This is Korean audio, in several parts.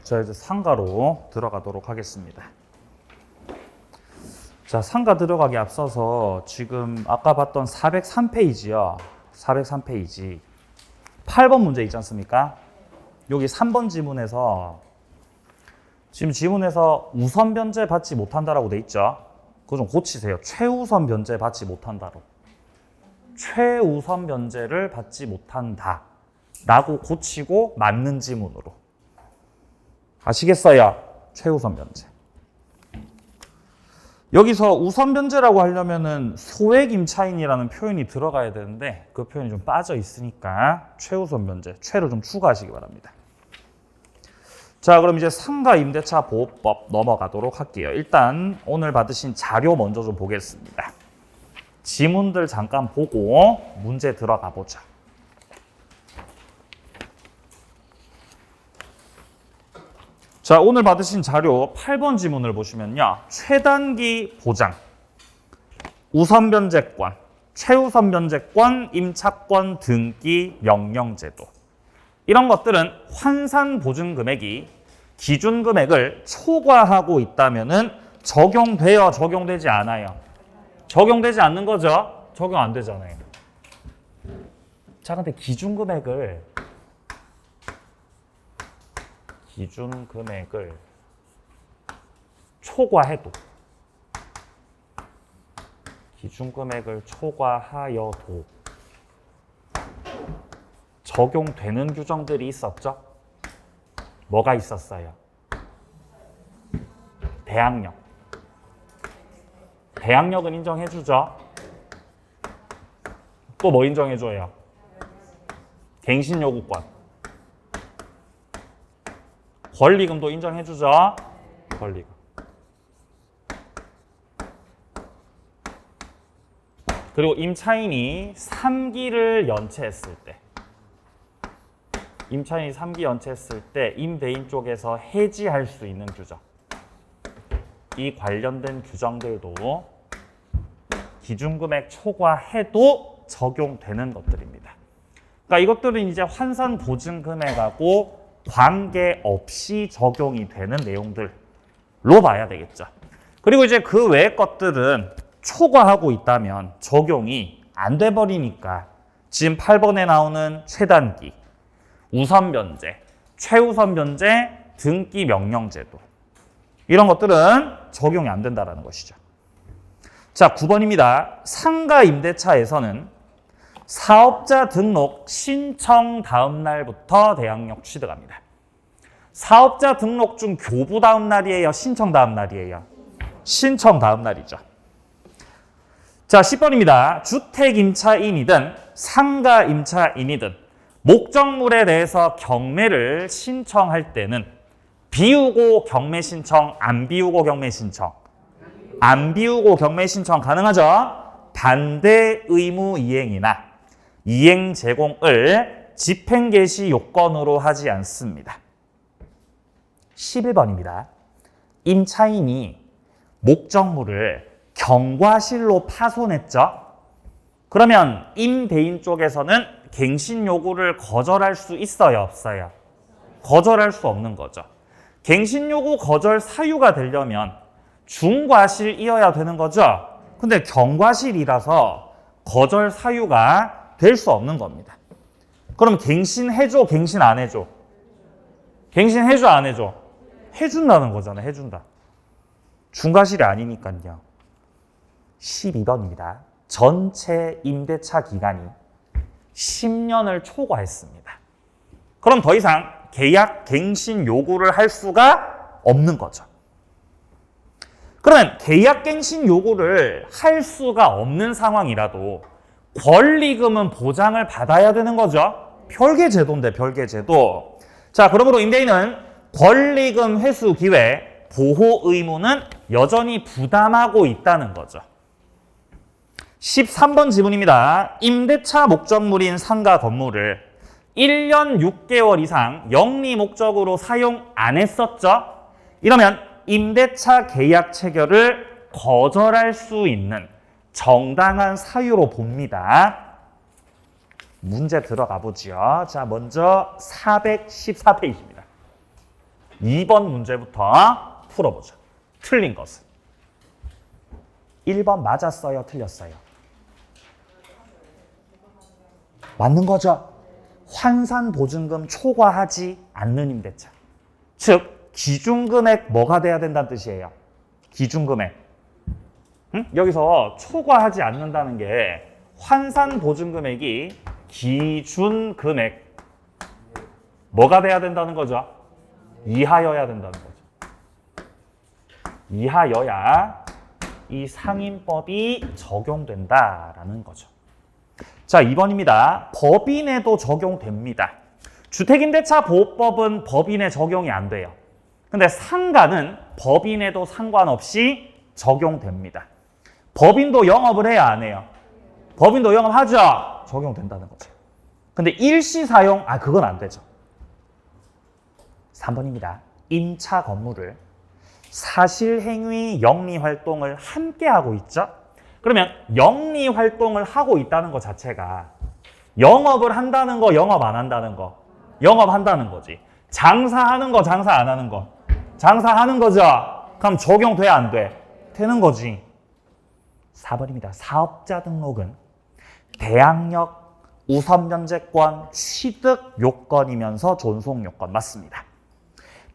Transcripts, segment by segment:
자, 이제 상가로 들어가도록 하겠습니다. 자, 상가 들어가기 앞서서 지금 아까 봤던 403페이지요. 403페이지. 8번 문제 있지 않습니까? 여기 3번 지문에서 지금 지문에서 우선 변제 받지 못한다라고 돼 있죠. 그거 좀 고치세요. 최우선 변제 받지 못한다로. 최우선 변제를 받지 못한다 라고 고치고 맞는 지문으로. 아시겠어요? 최우선 변제. 여기서 우선 변제라고 하려면은 소액 임차인이라는 표현이 들어가야 되는데 그 표현이 좀 빠져 있으니까 최우선 변제, 최를 좀 추가하시기 바랍니다. 자, 그럼 이제 상가 임대차 보호법 넘어가도록 할게요. 일단 오늘 받으신 자료 먼저 좀 보겠습니다. 지문들 잠깐 보고 문제 들어가 보자. 자, 오늘 받으신 자료 8번 지문을 보시면요. 최단기 보장, 우선 변제권, 최우선 변제권, 임차권 등기 명령제도. 이런 것들은 환산 보증 금액이 기준 금액을 초과하고 있다면은 적용돼요, 적용되지 않아요? 적용되지 않는 거죠? 적용 안 되잖아요. 자, 근데 기준 금액을 초과해도 기준 금액을 초과하여도 적용되는 규정들이 있었죠? 뭐가 있었어요? 대항력. 대항력은 인정해주죠? 또 뭐 인정해줘요? 갱신요구권. 권리금도 인정해주죠? 권리금. 그리고 임차인이 3기를 연체했을 때 임차인이 3기 연체했을 때 임대인 쪽에서 해지할 수 있는 규정. 이 관련된 규정들도 기준금액 초과해도 적용되는 것들입니다. 그러니까 이것들은 이제 환산 보증 금액하고 관계없이 적용이 되는 내용들로 봐야 되겠죠. 그리고 이제 그 외의 것들은 초과하고 있다면 적용이 안 돼 버리니까 지금 8번에 나오는 최단기, 우선 변제, 최우선 변제, 등기 명령제도. 이런 것들은 적용이 안 된다는 것이죠. 자, 9번입니다. 상가 임대차에서는 사업자 등록 신청 다음 날부터 대항력 취득합니다. 사업자 등록 중 교부 다음 날이에요? 신청 다음 날이에요? 신청 다음 날이죠. 자, 10번입니다. 주택임차인이든 상가임차인이든 목적물에 대해서 경매를 신청할 때는 비우고 경매 신청, 안 비우고 경매 신청? 안 비우고 경매 신청 가능하죠? 반대 의무 이행이나 이행 제공을 집행 개시 요건으로 하지 않습니다. 11번입니다. 임차인이 목적물을 경과실로 파손했죠? 그러면 임대인 쪽에서는 갱신 요구를 거절할 수 있어요, 없어요? 거절할 수 없는 거죠. 갱신 요구 거절 사유가 되려면 중과실이어야 되는 거죠? 근데 경과실이라서 거절 사유가 될 수 없는 겁니다. 그럼 갱신해줘, 갱신 안 해줘? 갱신해줘, 안 해줘? 해준다는 거잖아요, 해준다. 중과실이 아니니까요. 12번입니다. 전체 임대차 기간이 10년을 초과했습니다. 그럼 더 이상 계약 갱신 요구를 할 수가 없는 거죠. 그러면 계약 갱신 요구를 할 수가 없는 상황이라도 권리금은 보장을 받아야 되는 거죠. 별개 제도인데, 별개 제도. 자, 그러므로 임대인은 권리금 회수 기회, 보호 의무는 여전히 부담하고 있다는 거죠. 13번 지문입니다. 임대차 목적물인 상가 건물을 1년 6개월 이상 영리 목적으로 사용 안 했었죠? 이러면 임대차 계약 체결을 거절할 수 있는 정당한 사유로 봅니다. 문제 들어가 보죠. 자, 먼저 414페이지입니다. 2번 문제부터 풀어보죠. 틀린 것은 1번 맞았어요, 틀렸어요? 맞는 거죠. 환산보증금 초과하지 않는 임대차. 즉 기준금액 뭐가 돼야 된다는 뜻이에요. 기준금액. 응? 여기서 초과하지 않는다는 게 환산보증금액이 기준금액 뭐가 돼야 된다는 거죠? 이하여야 된다는 거죠. 이하여야 이 상임법이 적용된다라는 거죠. 자, 2번입니다. 법인에도 적용됩니다. 주택임대차보호법은 법인에 적용이 안 돼요. 근데 상가는 법인에도 상관없이 적용됩니다. 법인도 영업을 해야 안 해요? 법인도 영업하죠? 적용된다는 거죠. 근데 일시사용, 그건 안 되죠. 3번입니다. 임차 건물을 사실행위 영리활동을 함께 하고 있죠? 그러면 영리활동을 하고 있다는 것 자체가 영업을 한다는 거, 영업 안 한다는 거? 영업한다는 거지. 장사하는 거, 장사 안 하는 거? 장사하는 거죠? 그럼 적용돼, 안 돼? 되는 거지. 4번입니다. 사업자 등록은 대항력, 우선면제권, 취득 요건이면서 존속 요건 맞습니다.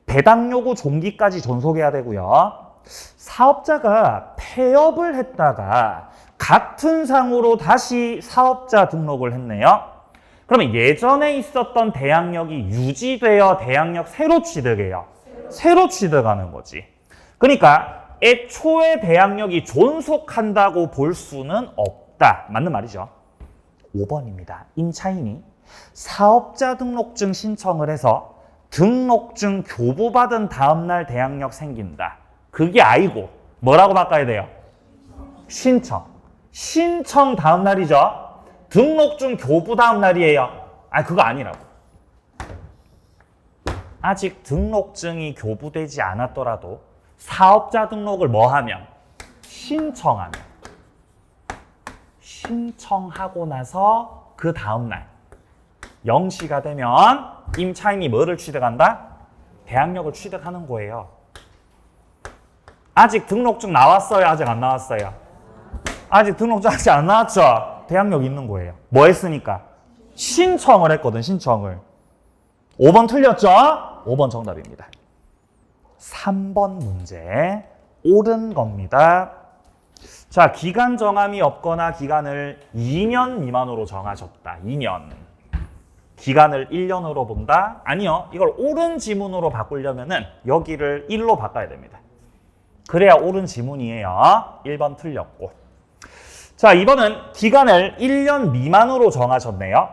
배당 요구 종기까지 존속해야 되고요. 사업자가 폐업을 했다가 같은 상으로 다시 사업자 등록을 했네요. 그러면 예전에 있었던 대항력이 유지되어 대항력 새로 취득해요. 새로 취득하는 거지. 그러니까 애초에 대항력이 존속한다고 볼 수는 없다. 맞는 말이죠. 5번입니다. 임차인이 사업자 등록증 신청을 해서 등록증 교부받은 다음날 대항력 생긴다. 그게 아니고 뭐라고 바꿔야 돼요? 신청. 신청 다음날이죠. 등록증 교부 다음날이에요. 그거 아니라고. 아직 등록증이 교부되지 않았더라도 사업자 등록을 뭐 하면? 신청하면. 신청하고 나서 그 다음날 0시가 되면 임차인이 뭐를 취득한다? 대항력을 취득하는 거예요. 아직 등록증 나왔어요? 아직 안 나왔어요? 아직 등록증 아직 안 나왔죠? 대항력 있는 거예요. 뭐 했으니까? 신청을 했거든, 신청을. 5번 틀렸죠? 5번 정답입니다. 3번 문제 옳은 겁니다. 자, 기간 정함이 없거나 기간을 2년 미만으로 정하셨다. 2년. 기간을 1년으로 본다? 아니요. 이걸 옳은 지문으로 바꾸려면은 여기를 1로 바꿔야 됩니다. 그래야 옳은 지문이에요. 1번 틀렸고. 자, 2번은 기간을 1년 미만으로 정하셨네요.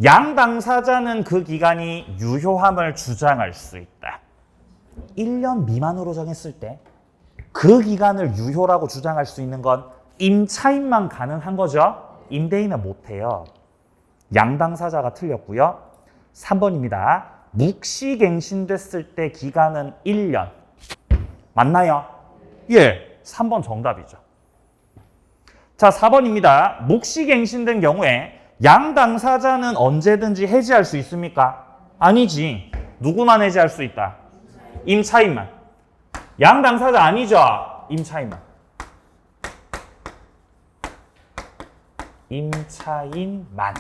양 당사자는 그 기간이 유효함을 주장할 수 있다. 1년 미만으로 정했을 때 그 기간을 유효라고 주장할 수 있는 건 임차인만 가능한 거죠. 임대인은 못해요. 양 당사자가 틀렸고요. 3번입니다. 묵시갱신됐을 때 기간은 1년. 맞나요? 예, 3번 정답이죠. 자, 4번입니다. 묵시갱신된 경우에 양 당사자는 언제든지 해지할 수 있습니까? 아니지. 누구만 해지할 수 있다? 임차인만. 양 당사자 아니죠? 임차인만. 임차인만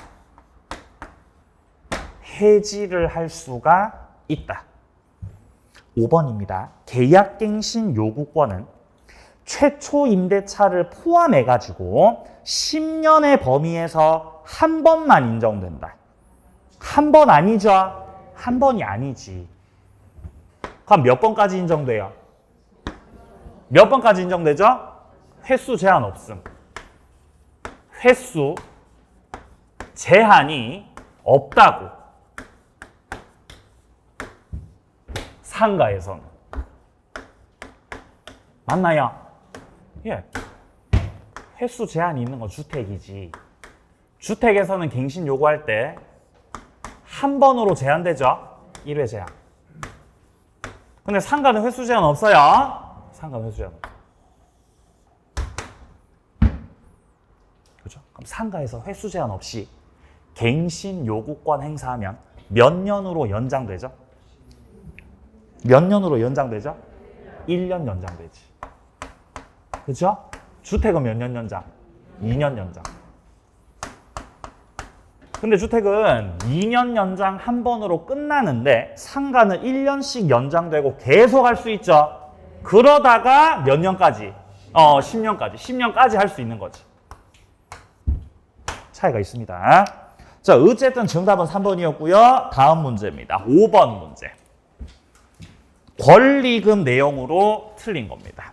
해지를 할 수가 있다. 5번입니다. 계약갱신 요구권은 최초 임대차를 포함해가지고 10년의 범위에서 한 번만 인정된다. 한 번 아니죠? 한 번이 아니지. 그럼 몇 번까지 인정돼요? 몇 번까지 인정되죠? 횟수 제한 없음. 횟수 제한이 없다고. 상가에서는. 맞나요? 예. 횟수 제한이 있는 건 주택이지. 주택에서는 갱신 요구할 때 한 번으로 제한되죠? 1회 제한. 근데 상가는 횟수 제한 없어요. 상가는 횟수 제한 없어요. 그렇죠? 그럼 상가에서 횟수 제한 없이 갱신 요구권 행사하면 몇 년으로 연장되죠? 몇 년으로 연장되죠? 1년 연장되지. 그죠? 주택은 몇 년 연장? 2년 연장. 근데 주택은 2년 연장 한 번으로 끝나는데 상가는 1년씩 연장되고 계속 할 수 있죠. 그러다가 몇 년까지? 10년까지. 10년까지 할 수 있는 거지. 차이가 있습니다. 자, 어쨌든 정답은 3번이었고요. 다음 문제입니다. 5번 문제. 권리금 내용으로 틀린 겁니다.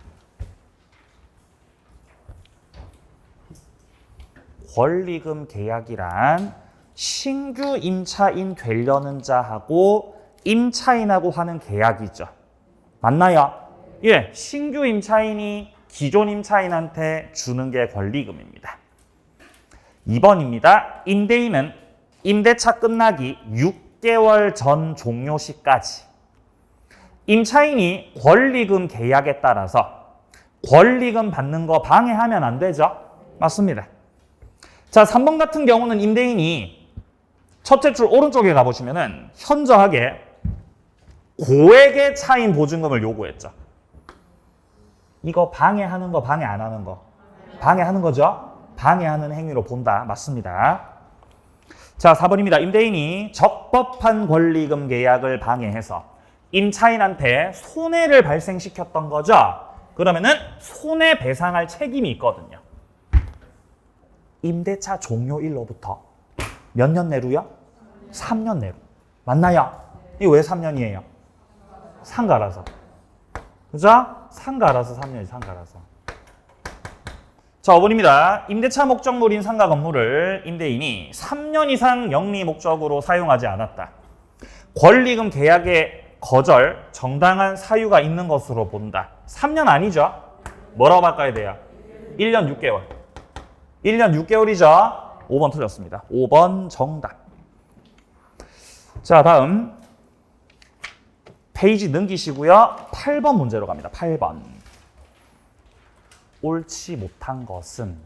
권리금 계약이란 신규 임차인 되려는 자하고 임차인하고 하는 계약이죠. 맞나요? 예, 신규 임차인이 기존 임차인한테 주는 게 권리금입니다. 2번입니다. 임대인은 임대차 끝나기 6개월 전 종료 시까지 임차인이 권리금 계약에 따라서 권리금 받는 거 방해하면 안 되죠? 맞습니다. 자, 3번 같은 경우는 임대인이 첫째 줄 오른쪽에 가보시면은 현저하게 고액의 차임 보증금을 요구했죠. 이거 방해하는 거, 방해 안 하는 거? 방해하는 거죠? 방해하는 행위로 본다. 맞습니다. 자, 4번입니다. 임대인이 적법한 권리금 계약을 방해해서 임차인한테 손해를 발생시켰던 거죠. 그러면은 손해배상할 책임이 있거든요. 임대차 종료일로부터 몇 년 내로요? 3년 내로. 맞나요? 이거 왜 3년이에요? 상가라서. 그죠? 상가라서 3년이 상가라서. 자, 5번입니다. 임대차 목적물인 상가 건물을 임대인이 3년 이상 영리 목적으로 사용하지 않았다. 권리금 계약의 거절, 정당한 사유가 있는 것으로 본다. 3년 아니죠? 뭐라고 바꿔야 돼요? 1년 6개월. 1년 6개월이죠? 5번 틀렸습니다. 5번 정답. 자, 다음 페이지 넘기시고요. 8번 문제로 갑니다. 8번. 옳지 못한 것은,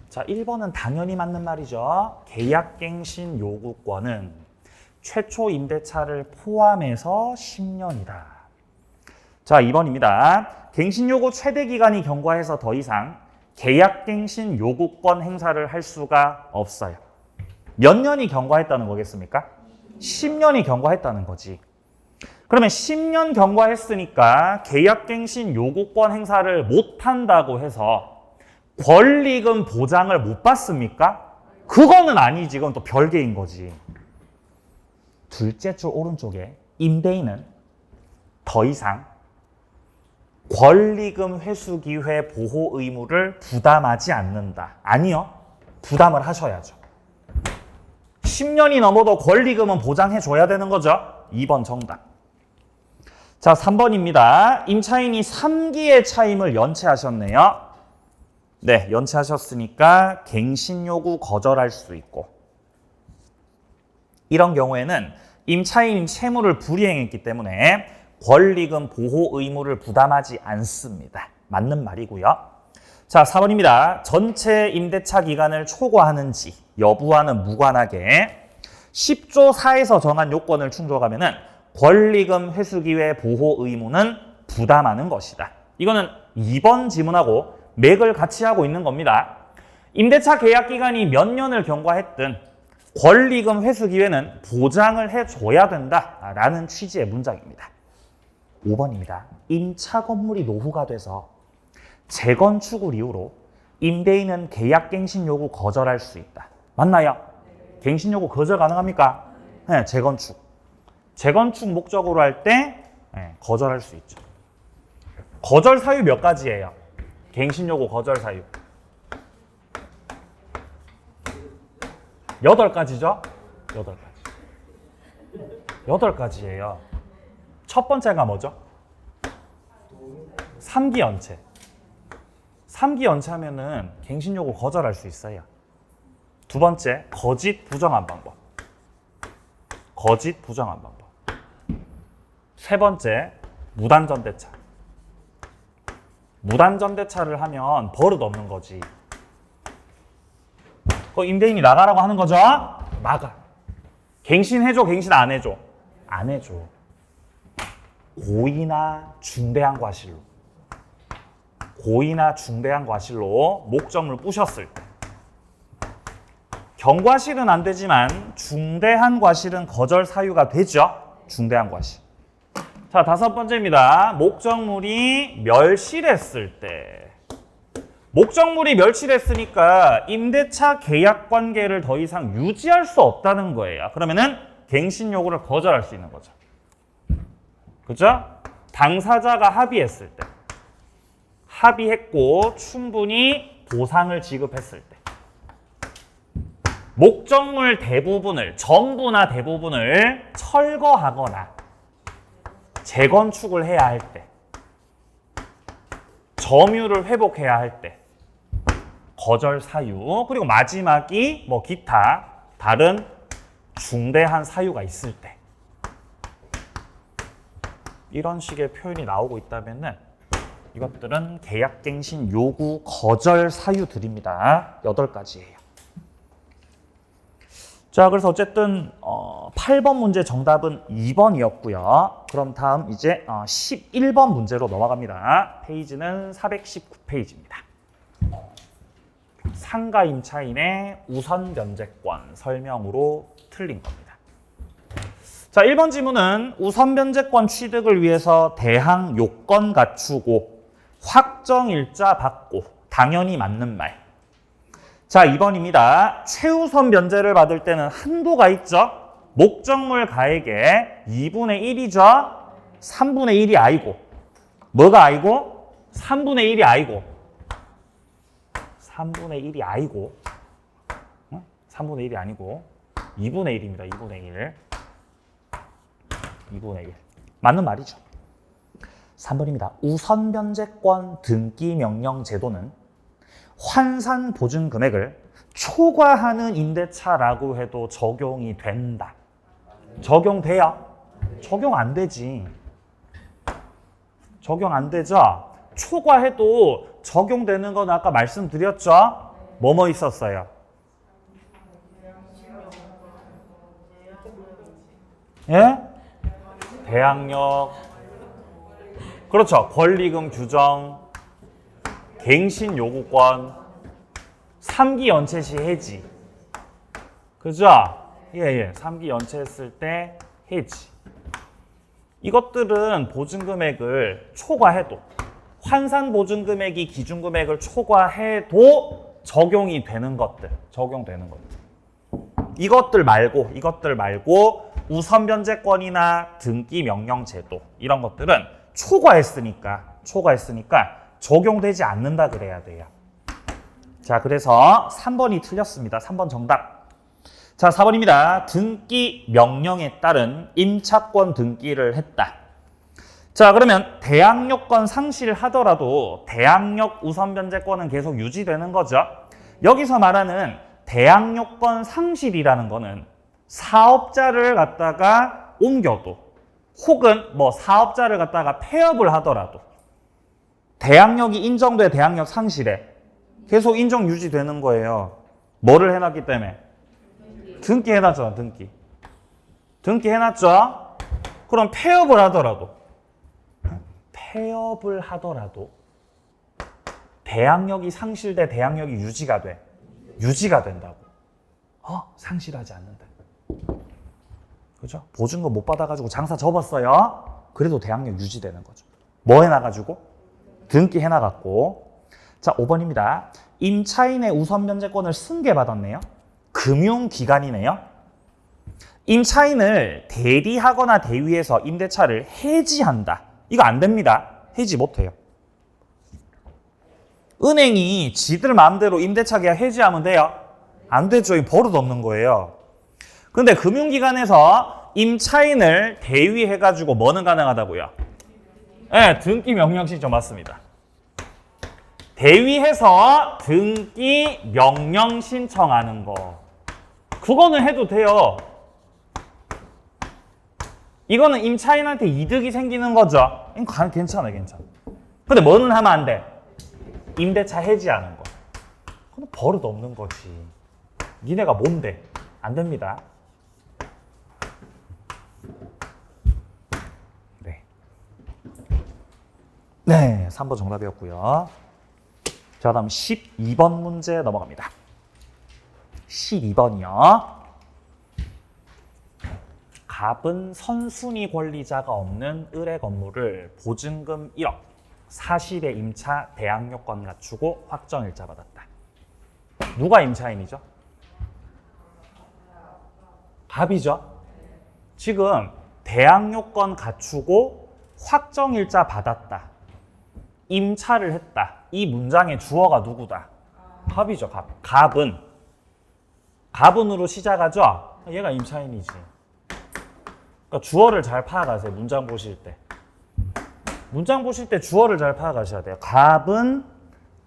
자, 1번은 당연히 맞는 말이죠. 계약갱신 요구권은 최초 임대차를 포함해서 10년이다. 자, 2번입니다. 갱신요구 최대 기간이 경과해서 더 이상 계약갱신 요구권 행사를 할 수가 없어요. 몇 년이 경과했다는 거겠습니까? 10년이 경과했다는 거지. 그러면 10년 경과했으니까 계약갱신 요구권 행사를 못한다고 해서 권리금 보장을 못 받습니까? 그거는 아니지. 그건 또 별개인 거지. 둘째 줄 오른쪽에 임대인은 더 이상 권리금 회수기회 보호 의무를 부담하지 않는다. 아니요. 부담을 하셔야죠. 10년이 넘어도 권리금은 보장해줘야 되는 거죠. 2번 정답. 자, 3번입니다. 임차인이 3기의 차임을 연체하셨네요. 네, 연체하셨으니까 갱신 요구 거절할 수 있고, 이런 경우에는 임차인이 채무를 불이행했기 때문에 권리금 보호 의무를 부담하지 않습니다. 맞는 말이고요. 자, 4번입니다. 전체 임대차 기간을 초과하는지 여부와는 무관하게 10조 4에서 정한 요건을 충족하면은 권리금 회수기회 보호 의무는 부담하는 것이다. 이거는 2번 지문하고 맥을 같이 하고 있는 겁니다. 임대차 계약 기간이 몇 년을 경과했든 권리금 회수 기회는 보장을 해줘야 된다라는 취지의 문장입니다. 5번입니다. 임차 건물이 노후가 돼서 재건축을 이유로 임대인은 계약갱신 요구 거절할 수 있다. 맞나요? 갱신 요구 거절 가능합니까? 네, 재건축. 재건축 목적으로 할 때 거절할 수 있죠. 거절 사유 몇 가지예요? 갱신 요구 거절 사유 8가지죠? 8가지예요. 첫 번째가 뭐죠? 3기 연체. 3기 연체하면은 갱신 요구 거절할 수 있어요. 두 번째, 거짓 부정한 방법. 거짓 부정한 방법. 세 번째, 무단전대차. 무단전대차를 하면 버릇 없는 거지. 임대인이 나가라고 하는 거죠? 나가. 갱신해줘, 갱신 안 해줘? 안 해줘. 고의나 중대한 과실로. 고의나 중대한 과실로 목적물 부셨을 때. 경과실은 안 되지만 중대한 과실은 거절 사유가 되죠. 중대한 과실. 자, 5번째입니다. 목적물이 멸실했을 때. 목적물이 멸실했으니까 임대차 계약 관계를 더 이상 유지할 수 없다는 거예요. 그러면은 갱신 요구를 거절할 수 있는 거죠. 그죠? 당사자가 합의했을 때. 합의했고 충분히 보상을 지급했을 때. 목적물 대부분을, 전부나 대부분을 철거하거나 재건축을 해야 할 때, 점유를 회복해야 할 때, 거절 사유, 그리고 마지막이 뭐 기타 다른 중대한 사유가 있을 때, 이런 식의 표현이 나오고 있다면은 이것들은 계약갱신 요구 거절 사유들입니다. 8가지예요. 자, 그래서 어쨌든 8번 문제 정답은 2번이었고요. 그럼 다음 이제 11번 문제로 넘어갑니다. 페이지는 419페이지입니다. 상가 임차인의 우선 변제권 설명으로 틀린 겁니다. 자, 1번 지문은 우선 변제권 취득을 위해서 대항 요건 갖추고 확정일자 받고 당연히 맞는 말. 자, 2번입니다. 최우선 변제를 받을 때는 한도가 있죠. 목적물 가액의 2분의 1이죠. 3분의 1이 아니고. 뭐가 아니고? 3분의 1이 아니고. 3분의 1이 아니고. 3분의 1이 아니고. 2분의 1입니다. 2분의 1. 2분의 1. 맞는 말이죠. 3번입니다. 우선 변제권 등기 명령 제도는 환산 보증 금액을 초과하는 임대차라고 해도 적용이 된다. 적용돼요? 적용 안 되지. 적용 안 되죠? 초과해도 적용되는 건 아까 말씀드렸죠? 뭐뭐 있었어요? 예? 대항력. 그렇죠. 권리금 규정. 갱신 요구권, 3기 연체 시 해지. 그죠? 예. 3기 연체했을 때 해지. 이것들은 보증금액을 초과해도, 환산 보증금액이 기준금액을 초과해도 적용이 되는 것들, 적용되는 것들. 이것들 말고 우선 변제권이나 등기 명령 제도 이런 것들은 초과했으니까 적용되지 않는다 그래야 돼요. 자, 그래서 3번이 틀렸습니다. 3번 정답. 자, 4번입니다. 등기 명령에 따른 임차권 등기를 했다. 자, 그러면 대항력권 상실하더라도 대항력 우선 변제권은 계속 유지되는 거죠. 여기서 말하는 대항력권 상실이라는 거는 사업자를 갖다가 옮겨도 혹은 뭐 사업자를 갖다가 폐업을 하더라도 대항력이 인정돼 대항력 상실에 계속 인정 유지되는 거예요. 뭐를 해놨기 때문에? 등기 해놨죠. 등기 해놨죠. 그럼 폐업을 하더라도 대항력이 상실돼 대항력이 유지가 된다고. 상실하지 않는다. 그죠? 보증금 못 받아가지고 장사 접었어요. 그래도 대항력 유지되는 거죠. 뭐 해놔가지고? 등기 해놔갖고. 자, 5번입니다. 임차인의 우선 변제권을 승계받았네요. 금융기관이네요. 임차인을 대리하거나 대위해서 임대차를 해지한다. 이거 안 됩니다. 해지 못해요. 은행이 지들 마음대로 임대차 계약 해지하면 돼요? 안 되죠. 이 버릇 없는 거예요. 근데 금융기관에서 임차인을 대위해가지고 뭐는 가능하다고요? 네, 등기 명령 신청 맞습니다. 대위해서 등기 명령 신청하는 거. 그거는 해도 돼요. 이거는 임차인한테 이득이 생기는 거죠. 괜찮아. 근데 뭐는 하면 안 돼? 임대차 해지하는 거. 그건 버릇 없는 거지. 니네가 뭔데? 안 됩니다. 네. 네, 3번 정답이었고요. 자, 다음 12번 문제 넘어갑니다. 12번이요. 갑은 선순위 권리자가 없는 을의 건물을 보증금 1억, 40의 임차 대항요건 갖추고 확정일자 받았다. 누가 임차인이죠? 갑이죠. 지금 대항요건 갖추고 확정일자 받았다. 임차를 했다. 이 문장의 주어가 누구다? 갑이죠. 갑. 갑은으로 시작하죠? 얘가 임차인이지. 그러니까 주어를 잘 파악하세요. 문장 보실 때. 문장 보실 때 주어를 잘 파악하셔야 돼요. 갑은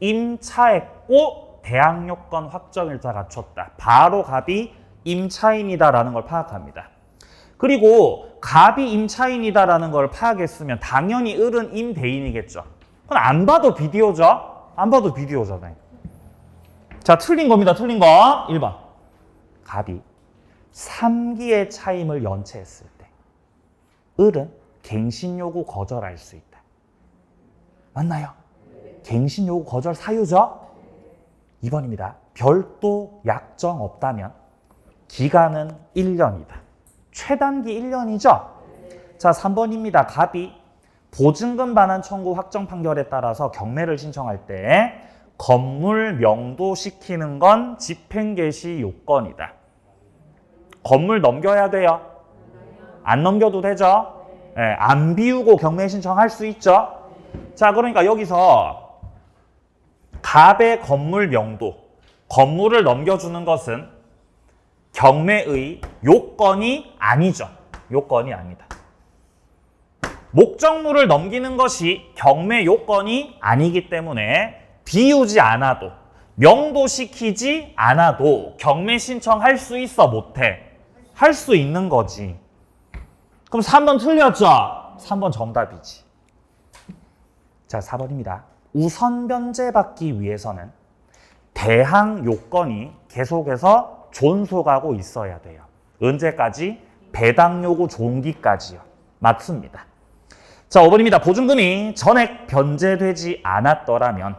임차했고 대항요건 확정일자 갖췄다. 바로 갑이 임차인이다라는 걸 파악합니다. 그리고 갑이 임차인이다라는 걸 파악했으면 당연히 을은 임대인이겠죠. 그건 안 봐도 비디오죠? 안 봐도 비디오잖아요. 자, 틀린 겁니다. 틀린 거. 1번. 갑이 3기의 차임을 연체했을 때 을은 갱신요구 거절할 수 있다. 맞나요? 갱신요구 거절 사유죠? 2번입니다. 별도 약정 없다면 기간은 1년이다. 최단기 1년이죠? 자, 3번입니다. 갑이 보증금 반환 청구 확정 판결에 따라서 경매를 신청할 때 건물 명도시키는 건 집행개시 요건이다. 건물 넘겨야 돼요? 안 넘겨도 되죠? 네, 안 비우고 경매 신청할 수 있죠? 자, 그러니까 여기서 갑의 건물 명도, 건물을 넘겨주는 것은 경매의 요건이 아니죠. 요건이 아니다. 목적물을 넘기는 것이 경매 요건이 아니기 때문에 비우지 않아도, 명도시키지 않아도 경매 신청할 수 있어, 못해? 할 수 있는 거지. 그럼 3번 틀렸죠? 3번 정답이지. 자, 4번입니다. 우선 변제받기 위해서는 대항 요건이 계속해서 존속하고 있어야 돼요. 언제까지? 배당 요구 종기까지요. 맞습니다. 자, 5번입니다. 보증금이 전액 변제되지 않았더라면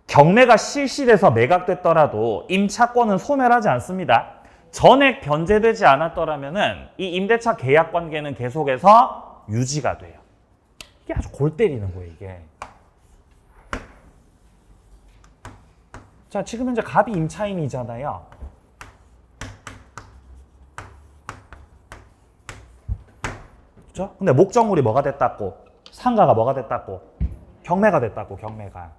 경매가 실시돼서 매각됐더라도 임차권은 소멸하지 않습니다. 전액 변제되지 않았더라면은 이 임대차 계약 관계는 계속해서 유지가 돼요. 이게 아주 골 때리는 거예요, 이게. 자, 지금 현재 갑이 임차인이잖아요. 그렇죠? 근데 목적물이 뭐가 됐다고? 상가가 뭐가 됐다고? 경매가 됐다고, 경매가.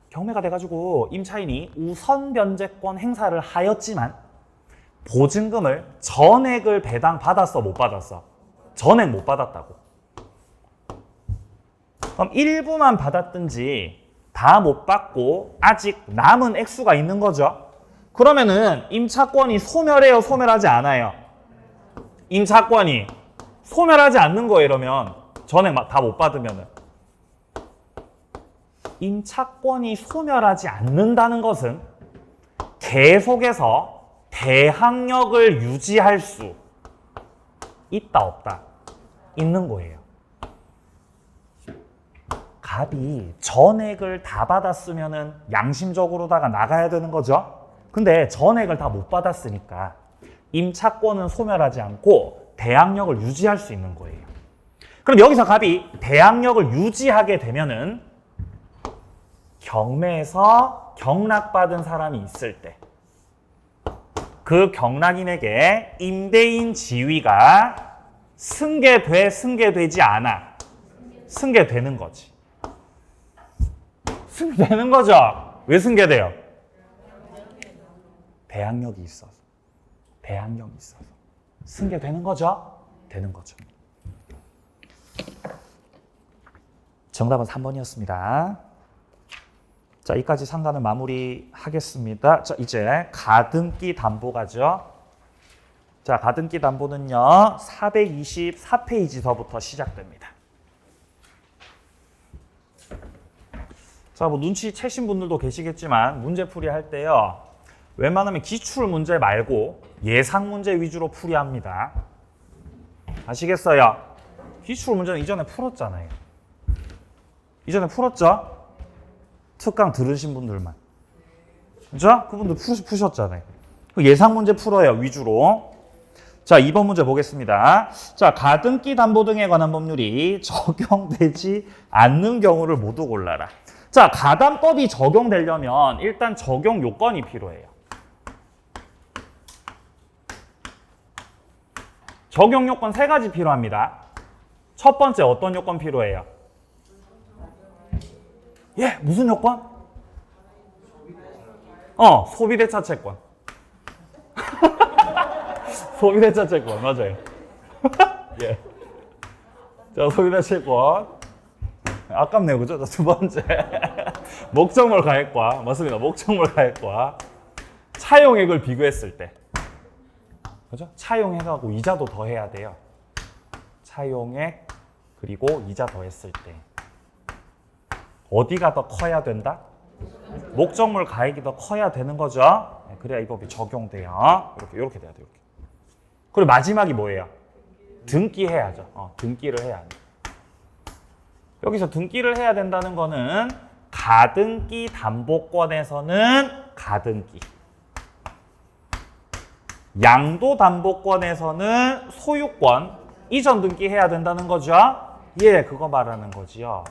경매가 돼가지고 임차인이 우선 변제권 행사를 하였지만 보증금을 전액을 배당 받았어, 못 받았어? 전액 못 받았다고. 그럼 일부만 받았든지 다 못 받고 아직 남은 액수가 있는 거죠. 그러면은 임차권이 소멸해요, 소멸하지 않아요? 임차권이 소멸하지 않는 거예요, 이러면. 전액 다 못 받으면은. 임차권이 소멸하지 않는다는 것은 계속해서 대항력을 유지할 수 있다, 없다? 있는 거예요. 갑이 전액을 다 받았으면은 양심적으로다가 나가야 되는 거죠. 근데 전액을 다 못 받았으니까 임차권은 소멸하지 않고 대항력을 유지할 수 있는 거예요. 그럼 여기서 갑이 대항력을 유지하게 되면은 경매에서 경락받은 사람이 있을 때 그 경락인에게 임대인 지위가 승계돼, 승계되지 않아? 승계되는 거지. 승계되는 거죠? 왜 승계돼요? 대항력이 있어서. 대항력이 있어서. 승계되는 거죠? 되는 거죠. 정답은 3번이었습니다. 자, 여기까지 상관을 마무리하겠습니다. 자, 이제 가등기 담보가죠. 자, 가등기 담보는요, 424페이지서부터 시작됩니다. 자, 뭐 눈치채신 분들도 계시겠지만 문제풀이 할 때요, 웬만하면 기출 문제 말고 예상 문제 위주로 풀이합니다. 아시겠어요? 기출 문제는 이전에 풀었잖아요. 이전에 풀었죠? 특강 들으신 분들만. 그죠? 그분들 푸셨잖아요. 예상 문제 풀어요, 위주로. 자, 2번 문제 보겠습니다. 자, 가등기 담보 등에 관한 법률이 적용되지 않는 경우를 모두 골라라. 자, 가담법이 적용되려면 일단 적용 요건이 필요해요. 적용 요건 3가지 필요합니다. 첫 번째 어떤 요건 필요해요? 예, 무슨 요건? 소비대차 채권. 소비대차 채권, 맞아요. 예. 자, 소비대차 채권. 아깝네요, 그죠? 자, 두 번째. 목적물 가액과, 맞습니다. 목적물 가액과 차용액을 비교했을 때. 그죠? 차용해가고 이자도 더해야 돼요. 차용액, 그리고 이자 더했을 때. 어디가 더 커야 된다? 목적물 가액이 더 커야 되는 거죠. 그래야 이 법이 적용돼요. 이렇게 돼야 돼요. 이렇게. 그리고 마지막이 뭐예요? 등기해야죠. 등기를 해야 돼. 여기서 등기를 해야 된다는 거는 가등기 담보권에서는 가등기, 양도담보권에서는 소유권, 이전 등기해야 된다는 거죠. 예, 그거 말하는 거지요.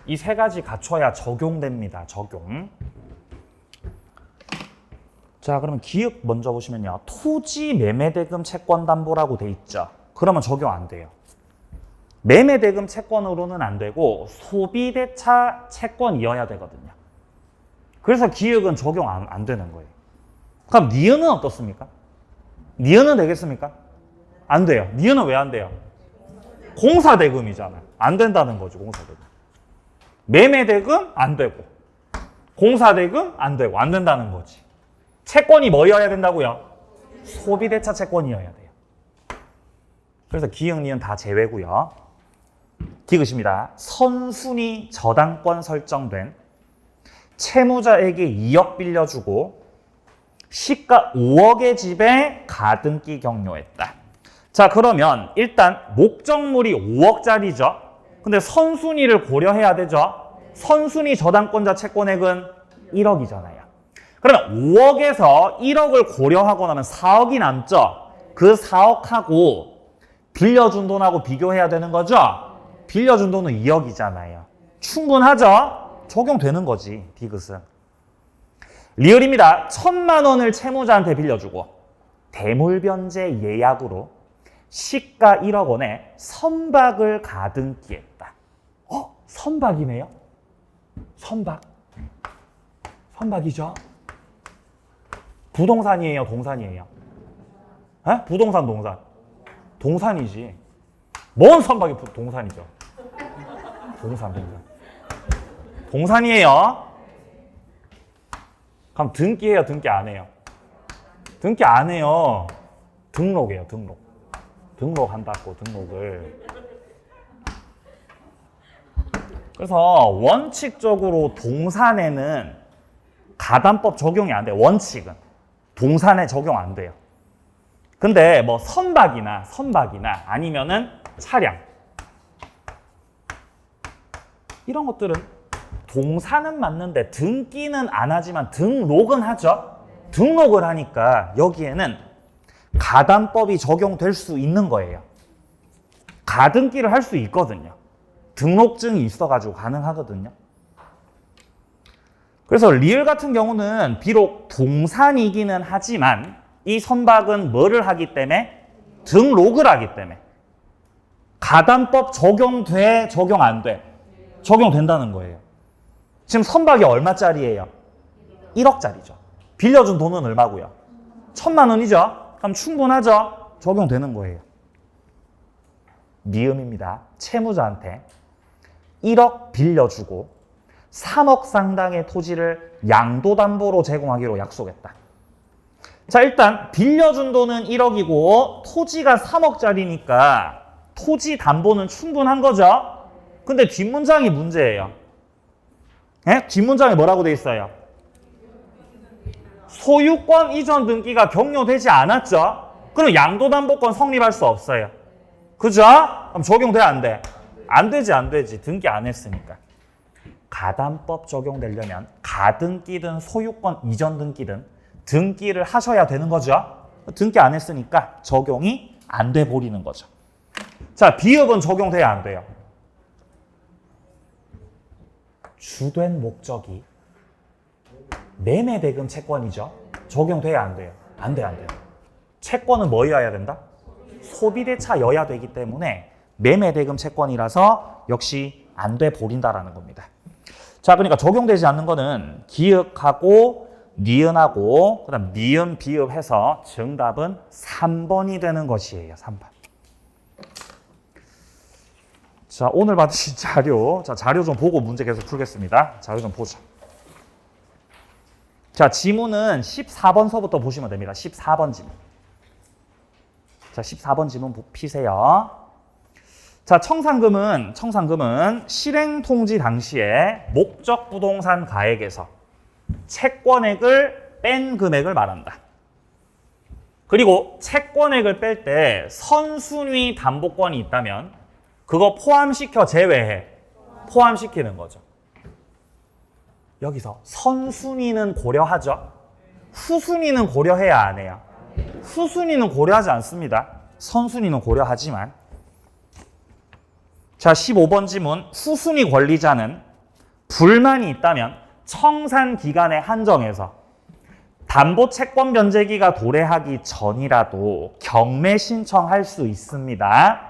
이 3가지 갖춰야 적용됩니다. 적용. 자, 그러면 기억 먼저 보시면요. 토지 매매대금 채권담보라고 돼 있죠. 그러면 적용 안 돼요. 매매대금 채권으로는 안 되고 소비대차 채권이어야 되거든요. 그래서 기억은 적용 안 되는 거예요. 그럼 니은은 어떻습니까? 니은은 되겠습니까? 안 돼요. 니은은 왜 안 돼요? 공사대금이잖아요. 안 된다는 거죠. 공사대금. 매매대금 안 되고 공사대금 안 되고 안 된다는 거지. 채권이 뭐여야 된다고요? 소비대차 채권이어야 돼요. 그래서 기역, 니은 다 제외고요. 디귿입니다. 선순위 저당권 설정된 채무자에게 2억 빌려주고 시가 5억의 집에 가등기 격려했다. 자, 그러면 일단 목적물이 5억짜리죠. 근데 선순위를 고려해야 되죠. 선순위 저당권자 채권액은 1억이잖아요. 그러면 5억에서 1억을 고려하고 나면 4억이 남죠. 그 4억하고 빌려준 돈하고 비교해야 되는 거죠. 빌려준 돈은 2억이잖아요. 충분하죠? 적용되는 거지, 디귿은. 리을입니다. 1,000만 원을 채무자한테 빌려주고 대물변제 예약으로 시가 1억 원에 선박을 가등기했다. 선박이네요? 선박. 선박이죠? 부동산이에요? 동산이에요? 에? 부동산, 동산. 동산이지. 뭔 선박이 동산이죠? 동산. 동산이에요? 그럼 등기해요? 등기 안 해요? 등기 안 해요. 등록이에요, 등록. 등록한다고, 등록을. 그래서 원칙적으로 동산에는 가담법 적용이 안 돼요. 원칙은. 동산에 적용 안 돼요. 근데 뭐 선박이나 아니면은 차량 이런 것들은 동산은 맞는데 등기는 안 하지만 등록은 하죠. 등록을 하니까 여기에는 가담법이 적용될 수 있는 거예요. 가등기를 할 수 있거든요. 등록증이 있어가지고 가능하거든요. 그래서 리을 같은 경우는 비록 동산이기는 하지만 이 선박은 뭐를 하기 때문에? 등록을 하기 때문에. 가담법 적용돼? 적용 안 돼? 적용된다는 거예요. 지금 선박이 얼마짜리예요? 1억짜리죠. 빌려준 돈은 얼마고요? 1,000만 원이죠? 그럼 충분하죠? 적용되는 거예요. 미음입니다. 채무자한테 1억 빌려주고 3억 상당의 토지를 양도담보로 제공하기로 약속했다. 자, 일단 빌려준 돈은 1억이고 토지가 3억짜리니까 토지 담보는 충분한 거죠. 근데 뒷문장이 문제예요. 예? 뒷문장에 뭐라고 돼 있어요? 소유권 이전 등기가 격려되지 않았죠? 그럼 양도담보권 성립할 수 없어요. 그죠? 그럼 적용돼 안 돼? 안 되지, 안 되지. 등기 안 했으니까. 가담법 적용되려면 가등기든 소유권 이전 등기든 등기를 하셔야 되는 거죠. 등기 안 했으니까 적용이 안 돼 버리는 거죠. 자, 비읍은 적용돼야 안 돼요. 주된 목적이 매매대금 채권이죠. 적용돼야 안 돼요. 안 돼, 안 돼요. 채권은 뭐여야 된다? 소비대차여야 되기 때문에 매매대금 채권이라서 역시 안 돼 버린다라는 겁니다. 자, 그러니까 적용되지 않는 거는 기역하고 니은하고 그다음 니은 비읍 해서 정답은 3번이 되는 것이에요. 3번. 자, 오늘 받으신 자료. 자, 자료 좀 보고 문제 계속 풀겠습니다. 자료 좀 보죠. 자, 지문은 14번서부터 보시면 됩니다. 14번 지문. 자, 14번 지문 피세요. 자, 청산금은 실행 통지 당시에 목적 부동산 가액에서 채권액을 뺀 금액을 말한다. 그리고 채권액을 뺄 때 선순위 담보권이 있다면 그거 포함시켜 제외해. 포함시키는 거죠. 여기서 선순위는 고려하죠. 후순위는 고려해야 안 해요. 후순위는 고려하지 않습니다. 선순위는 고려하지만. 자, 15번 지문. 후순위 권리자는 불만이 있다면 청산 기간에 한정해서 담보 채권 변제기가 도래하기 전이라도 경매 신청할 수 있습니다.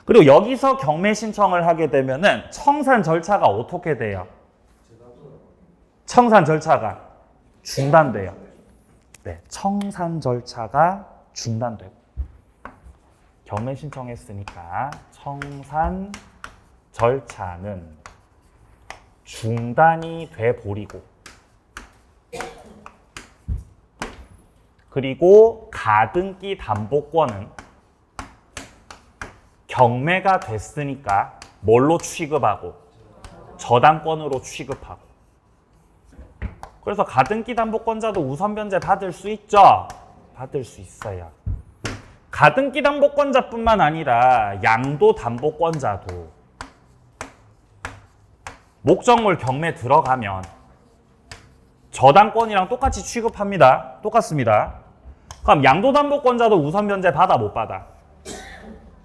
그리고 여기서 경매 신청을 하게 되면은 청산 절차가 어떻게 돼요? 청산 절차가 중단돼요. 네, 청산 절차가 중단되고 경매 신청했으니까 청산 절차는 중단이 돼 버리고 그리고 가등기 담보권은 경매가 됐으니까 뭘로 취급하고 저당권으로 취급하고 그래서 가등기 담보권자도 우선 변제 받을 수 있죠? 받을 수 있어요. 가등기 담보권자뿐만 아니라 양도 담보권자도 목적물 경매 들어가면 저당권이랑 똑같이 취급합니다. 똑같습니다. 그럼 양도 담보권자도 우선 변제 받아 못 받아?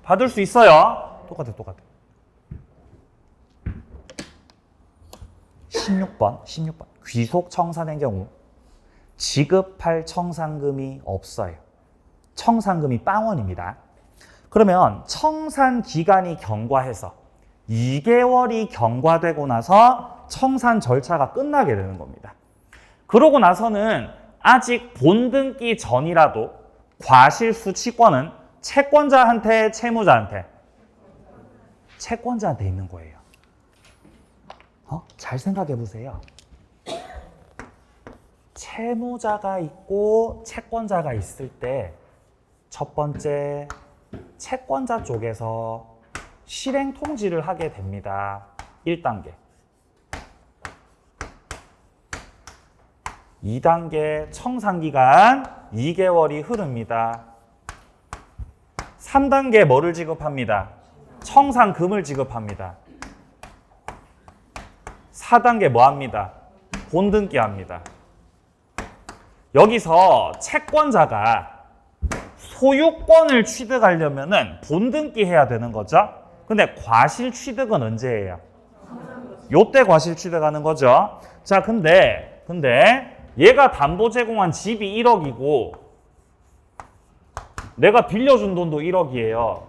받을 수 있어요. 똑같아. 16번. 귀속 청산의 경우 지급할 청산금이 없어요. 청산금이 빵원입니다. 그러면 청산 기간이 경과해서 2개월이 경과되고 나서 청산 절차가 끝나게 되는 겁니다. 그러고 나서는 아직 본등기 전이라도 과실수취권은 채권자한테 채무자한테? 채권자한테 있는 거예요. 잘 생각해 보세요. 채무자가 있고 채권자가 있을 때 첫 번째 채권자 쪽에서 실행 통지를 하게 됩니다. 1단계. 2단계 청산기간 2개월이 흐릅니다. 3단계 뭐를 지급합니다? 청산금을 지급합니다. 4단계 뭐 합니다? 본등기 합니다. 여기서 채권자가 소유권을 취득하려면은 본등기 해야 되는 거죠. 근데 과실 취득은 언제 해요? 요때 과실 취득하는 거죠. 자, 근데 얘가 담보 제공한 집이 1억이고 내가 빌려준 돈도 1억이에요.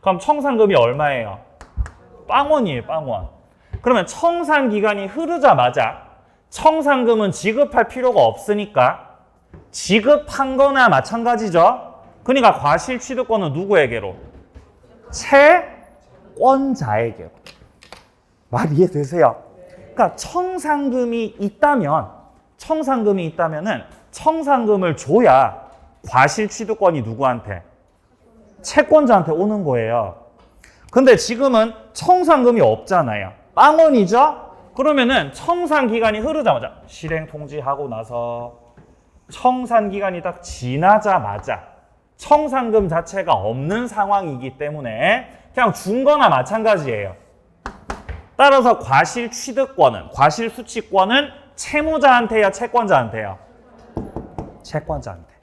그럼 청산금이 얼마예요? 빵원이에요, 빵원. 그러면 청산 기간이 흐르자마자 청산금은 지급할 필요가 없으니까 지급한 거나 마찬가지죠. 그러니까 과실 취득권은 누구에게로? 채권자에게로. 말 이해되세요? 그러니까 청산금이 있다면은 청산금을 줘야 과실 취득권이 누구한테? 채권자한테 오는 거예요. 근데 지금은 청산금이 없잖아요. 빵원이죠? 그러면은 청산 기간이 흐르자마자 실행 통지하고 나서 청산 기간이 딱 지나자마자 청산금 자체가 없는 상황이기 때문에 그냥 준 거나 마찬가지예요. 따라서 과실 취득권은, 과실 수취권은 채무자한테요, 채권자한테요? 채권자한테.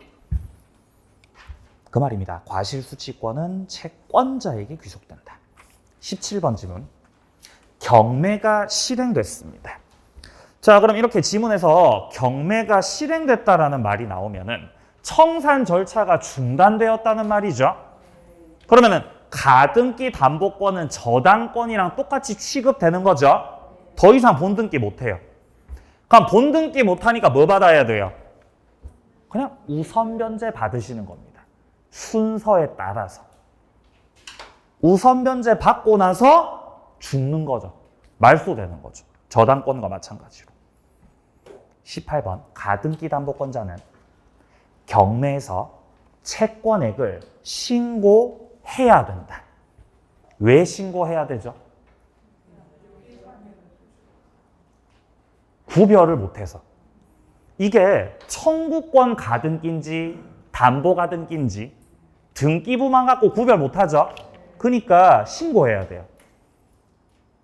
그 말입니다. 과실 수취권은 채권자에게 귀속된다. 17번 지문. 경매가 실행됐습니다. 자, 그럼 이렇게 지문에서 경매가 실행됐다라는 말이 나오면은 청산 절차가 중단되었다는 말이죠. 그러면은 가등기 담보권은 저당권이랑 똑같이 취급되는 거죠. 더 이상 본등기 못해요. 그럼 본등기 못하니까 뭐 받아야 돼요? 그냥 우선 변제 받으시는 겁니다. 순서에 따라서. 우선 변제 받고 나서 죽는 거죠. 말소되는 거죠. 저당권과 마찬가지로. 18번 가등기 담보권자는 경매에서 채권액을 신고해야 된다. 왜 신고해야 되죠? 구별을 못해서. 이게 청구권 가등기인지 담보 가등기인지 등기부만 갖고 구별 못하죠? 그러니까 신고해야 돼요.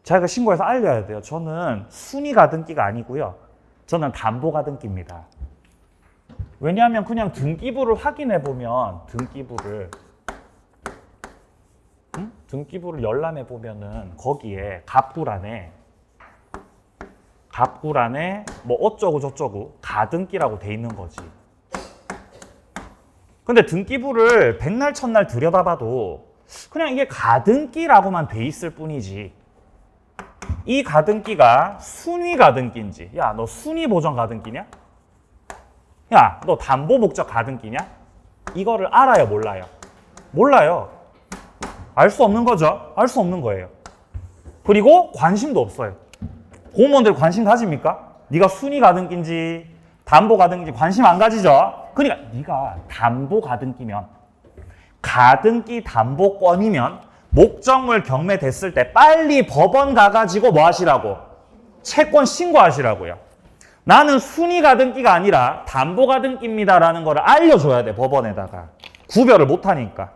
자기가 신고해서 알려야 돼요. 저는 순위 가등기가 아니고요. 저는 담보 가등기입니다. 왜냐하면 그냥 등기부를 확인해 보면 등기부를 열람해 보면은 거기에 갑구란에 뭐 어쩌고 저쩌고 가등기라고 돼 있는 거지. 근데 등기부를 백날 첫날 들여다봐도 그냥 이게 가등기라고만 돼 있을 뿐이지. 이 가등기가 순위 가등기인지, 야, 너 순위 보전 가등기냐? 야, 너 담보 목적 가등기냐? 이거를 알아요, 몰라요? 몰라요. 알 수 없는 거죠. 알 수 없는 거예요. 그리고 관심도 없어요. 공무원들 관심 가집니까? 네가 순위 가등기인지 담보 가등기인지 관심 안 가지죠. 그러니까 네가 담보 가등기면, 가등기 담보권이면 목적물 경매됐을 때 빨리 법원 가가지고 뭐 하시라고? 채권 신고하시라고요. 나는 순위 가등기가 아니라 담보 가등기입니다라는 걸 알려줘야 돼, 법원에다가. 구별을 못하니까.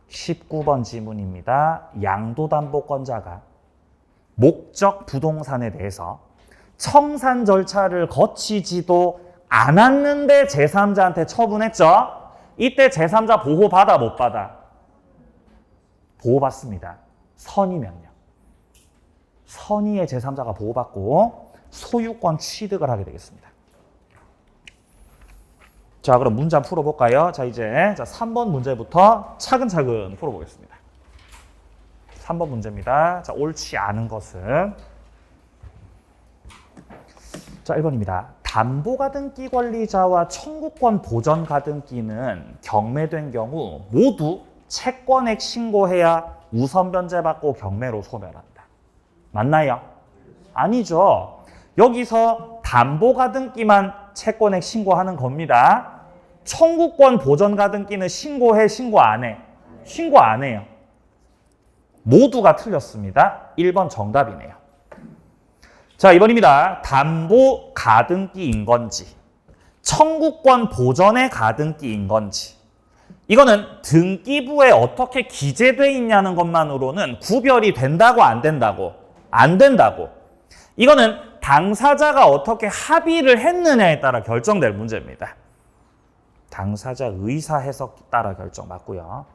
19번 지문입니다. 양도담보권자가 목적 부동산에 대해서 청산 절차를 거치지도 않았는데 제3자한테 처분했죠? 이때 제3자 보호받아, 못 받아? 보호받습니다. 선의면요. 선의의 제3자가 보호받고 소유권 취득을 하게 되겠습니다. 자, 그럼 문제 한번 풀어볼까요? 자, 이제 3번 문제부터 차근차근 풀어보겠습니다. 3번 문제입니다. 자, 옳지 않은 것은 자, 1번입니다. 담보가등기 권리자와 청구권 보전 가등기는 경매된 경우 모두 채권액 신고해야 우선 변제받고 경매로 소멸한다. 맞나요? 아니죠. 여기서 담보가등기만 채권액 신고하는 겁니다. 청구권 보전 가등기는 신고해, 신고 안 해? 신고 안 해요. 모두가 틀렸습니다. 1번 정답이네요. 자, 2번입니다. 담보 가등기인 건지 청구권 보전의 가등기인 건지 이거는 등기부에 어떻게 기재되어 있냐는 것만으로는 구별이 된다고 안 된다고? 안 된다고. 이거는 당사자가 어떻게 합의를 했느냐에 따라 결정될 문제입니다. 당사자 의사 해석 따라 결정 맞고요.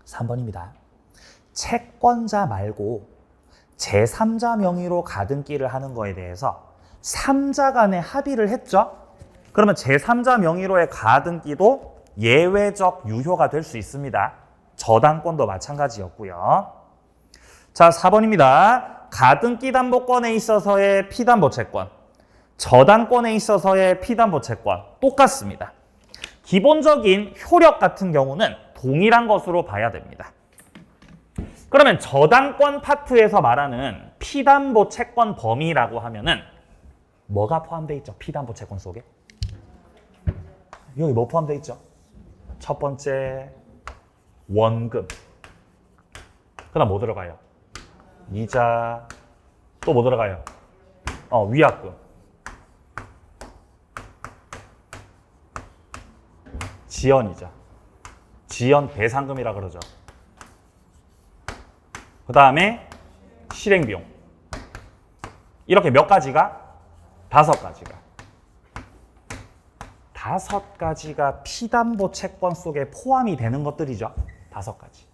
3번입니다. 채권자 말고 제3자 명의로 가등기를 하는 거에 대해서 3자 간에 합의를 했죠? 그러면 제3자 명의로의 가등기도 예외적 유효가 될 수 있습니다. 저당권도 마찬가지였고요. 자, 4번입니다. 가등기 담보권에 있어서의 피담보 채권, 저당권에 있어서의 피담보 채권 똑같습니다. 기본적인 효력 같은 경우는 동일한 것으로 봐야 됩니다. 그러면 저당권 파트에서 말하는 피담보 채권 범위라고 하면은 뭐가 포함되어 있죠? 피담보 채권 속에? 여기 뭐 포함되어 있죠? 첫 번째, 원금. 그 다음 뭐 들어가요? 이자. 또 뭐 들어가요? 위약금. 지연이죠. 지연 배상금이라 그러죠. 그 다음에 실행비용. 이렇게 몇 가지가? 5가지가. 5가지가 피담보 채권 속에 포함이 되는 것들이죠. 5가지.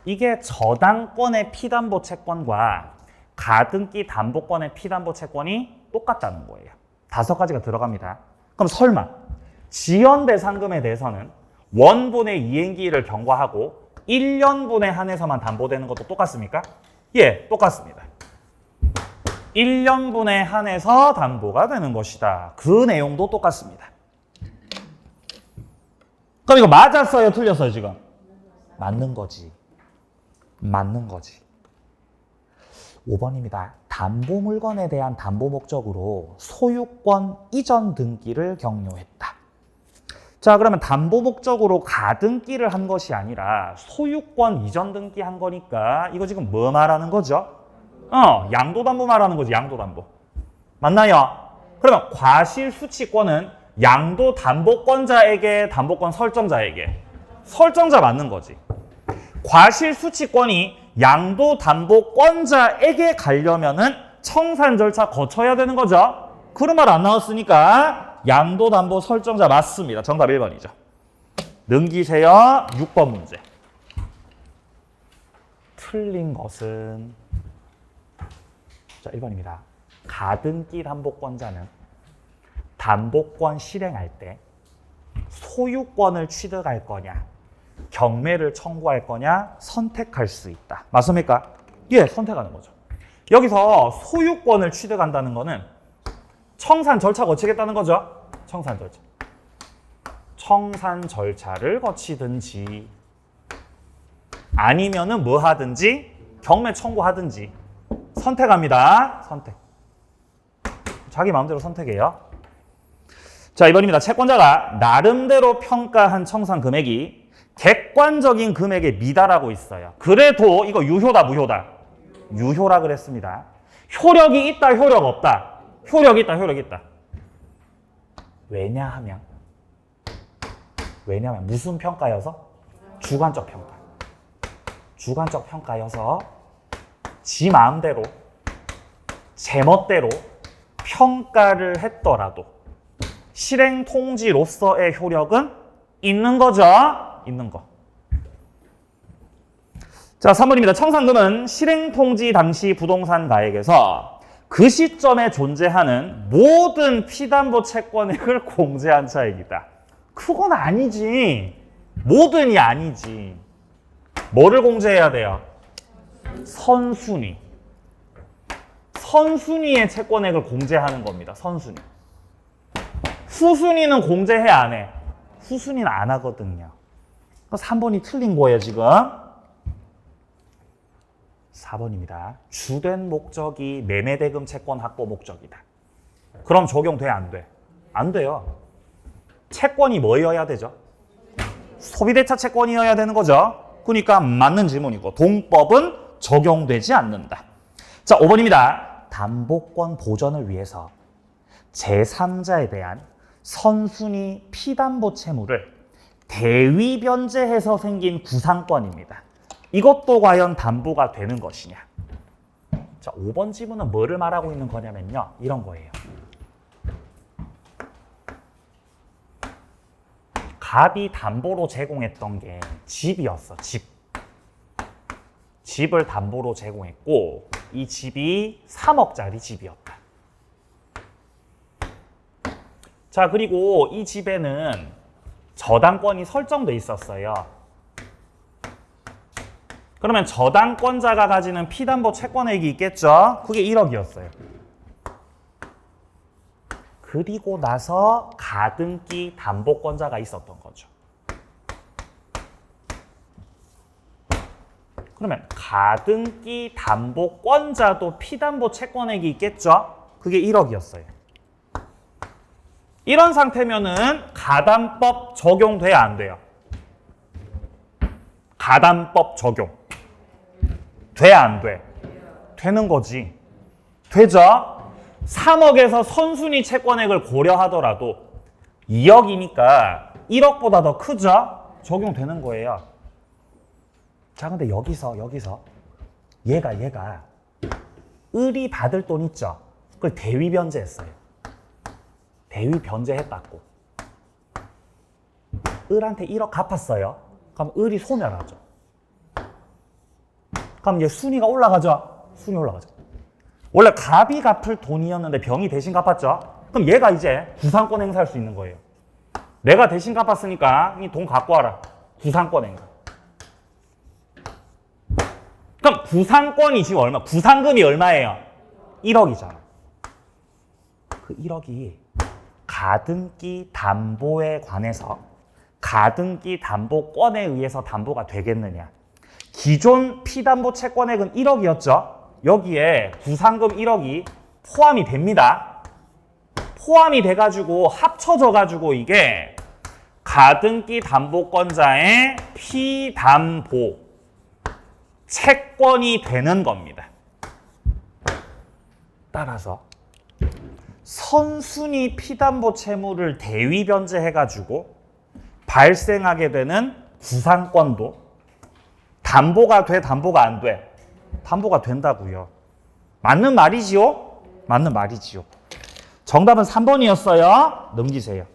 이게 저당권의 피담보 채권과 가등기 담보권의 피담보 채권이 똑같다는 거예요. 5가지가 들어갑니다. 그럼 설마 지연배상금에 대해서는 원본의 이행기일을 경과하고 1년분에 한해서만 담보되는 것도 똑같습니까? 예, 똑같습니다. 1년분에 한해서 담보가 되는 것이다. 그 내용도 똑같습니다. 그럼 이거 맞았어요? 틀렸어요? 지금? 맞는 거지. 맞는 거지. 5번입니다. 담보 물건에 대한 담보 목적으로 소유권 이전 등기를 경료했다. 자, 그러면 담보 목적으로 가등기를 한 것이 아니라 소유권 이전 등기한 거니까 이거 지금 뭐 말하는 거죠? 양도담보 말하는 거지. 양도담보. 맞나요? 그러면 과실수취권은 양도담보권자에게, 담보권 설정자에게. 설정자 맞는 거지. 과실수취권이 양도담보권자에게 가려면은 청산 절차 거쳐야 되는 거죠. 그런 말 안 나왔으니까 양도담보 설정자 맞습니다. 정답 1번이죠. 능기세요. 6번 문제. 틀린 것은 자, 1번입니다. 가등기 담보권자는 담보권 실행할 때 소유권을 취득할 거냐, 경매를 청구할 거냐 선택할 수 있다. 맞습니까? 예, 선택하는 거죠. 여기서 소유권을 취득한다는 거는 청산 절차 거치겠다는 거죠. 청산 절차. 청산 절차를 거치든지 아니면은 뭐 하든지 경매 청구하든지 선택합니다. 선택. 자기 마음대로 선택해요. 자, 2번입니다. 채권자가 나름대로 평가한 청산 금액이 객관적인 금액에 미달하고 있어요. 그래도 이거 유효다, 무효다? 유효라 그랬습니다. 효력이 있다, 효력 없다? 효력 있다, 효력 있다. 왜냐하면 무슨 평가여서? 주관적 평가. 주관적 평가여서 지 마음대로, 제멋대로 평가를 했더라도 실행 통지로서의 효력은 있는 거죠. 있는 거. 자, 3번입니다. 청산금은 실행 통지 당시 부동산 가액에서 그 시점에 존재하는 모든 피담보 채권액을 공제한 차액이다. 그건 아니지. 모든이 아니지. 뭐를 공제해야 돼요? 선순위. 선순위의 채권액을 공제하는 겁니다. 선순위. 후순위는 공제해 안 해? 후순위는 안 하거든요. 3번이 틀린 거예요, 지금. 4번입니다. 주된 목적이 매매대금 채권 확보 목적이다. 그럼 적용돼, 안 돼? 안 돼요. 채권이 뭐여야 되죠? 소비대차 채권이어야 되는 거죠. 그러니까 맞는 질문이고 동법은 적용되지 않는다. 자, 5번입니다. 담보권 보전을 위해서 제3자에 대한 선순위 피담보 채무를 대위 변제해서 생긴 구상권입니다. 이것도 과연 담보가 되는 것이냐? 자, 5번 지문은 뭐를 말하고 있는 거냐면요. 이런 거예요. 갑이 담보로 제공했던 게 집이었어, 집. 집을 담보로 제공했고 이 집이 3억짜리 집이었다. 자, 그리고 이 집에는 저당권이 설정돼 있었어요. 그러면 저당권자가 가지는 피담보 채권액이 있겠죠? 그게 1억이었어요. 그리고 나서 가등기 담보권자가 있었던 거죠. 그러면 가등기 담보권자도 피담보 채권액이 있겠죠? 그게 1억이었어요. 이런 상태면은 가담법 적용돼야 안 돼요? 가담법 적용. 돼, 안 돼? 되는 거지. 되죠? 3억에서 선순위 채권액을 고려하더라도 2억이니까 1억보다 더 크죠? 적용되는 거예요. 자, 근데 여기서 얘가 을이 받을 돈 있죠? 그걸 대위 변제했어요. 대위 변제했다고. 을한테 1억 갚았어요. 그럼 을이 소멸하죠. 그럼 이제 순위가 올라가죠? 순위 올라가죠. 원래 갑이 갚을 돈이었는데 병이 대신 갚았죠? 그럼 얘가 이제 구상권 행사할 수 있는 거예요. 내가 대신 갚았으니까 이 돈 갖고 와라. 구상권 행사. 그럼 구상권이 지금 얼마? 구상금이 얼마예요? 1억이잖아. 그 1억이 가등기 담보에 관해서 가등기 담보권에 의해서 담보가 되겠느냐. 기존 피담보 채권액은 1억이었죠. 여기에 구상금 1억이 포함이 됩니다. 포함이 돼가지고 합쳐져가지고 이게 가등기 담보권자의 피담보 채권이 되는 겁니다. 따라서 선순위 피담보 채무를 대위 변제해가지고 발생하게 되는 구상권도 담보가 돼, 담보가 안 돼? 담보가 된다고요. 맞는 말이지요? 맞는 말이지요. 정답은 3번이었어요. 넘기세요.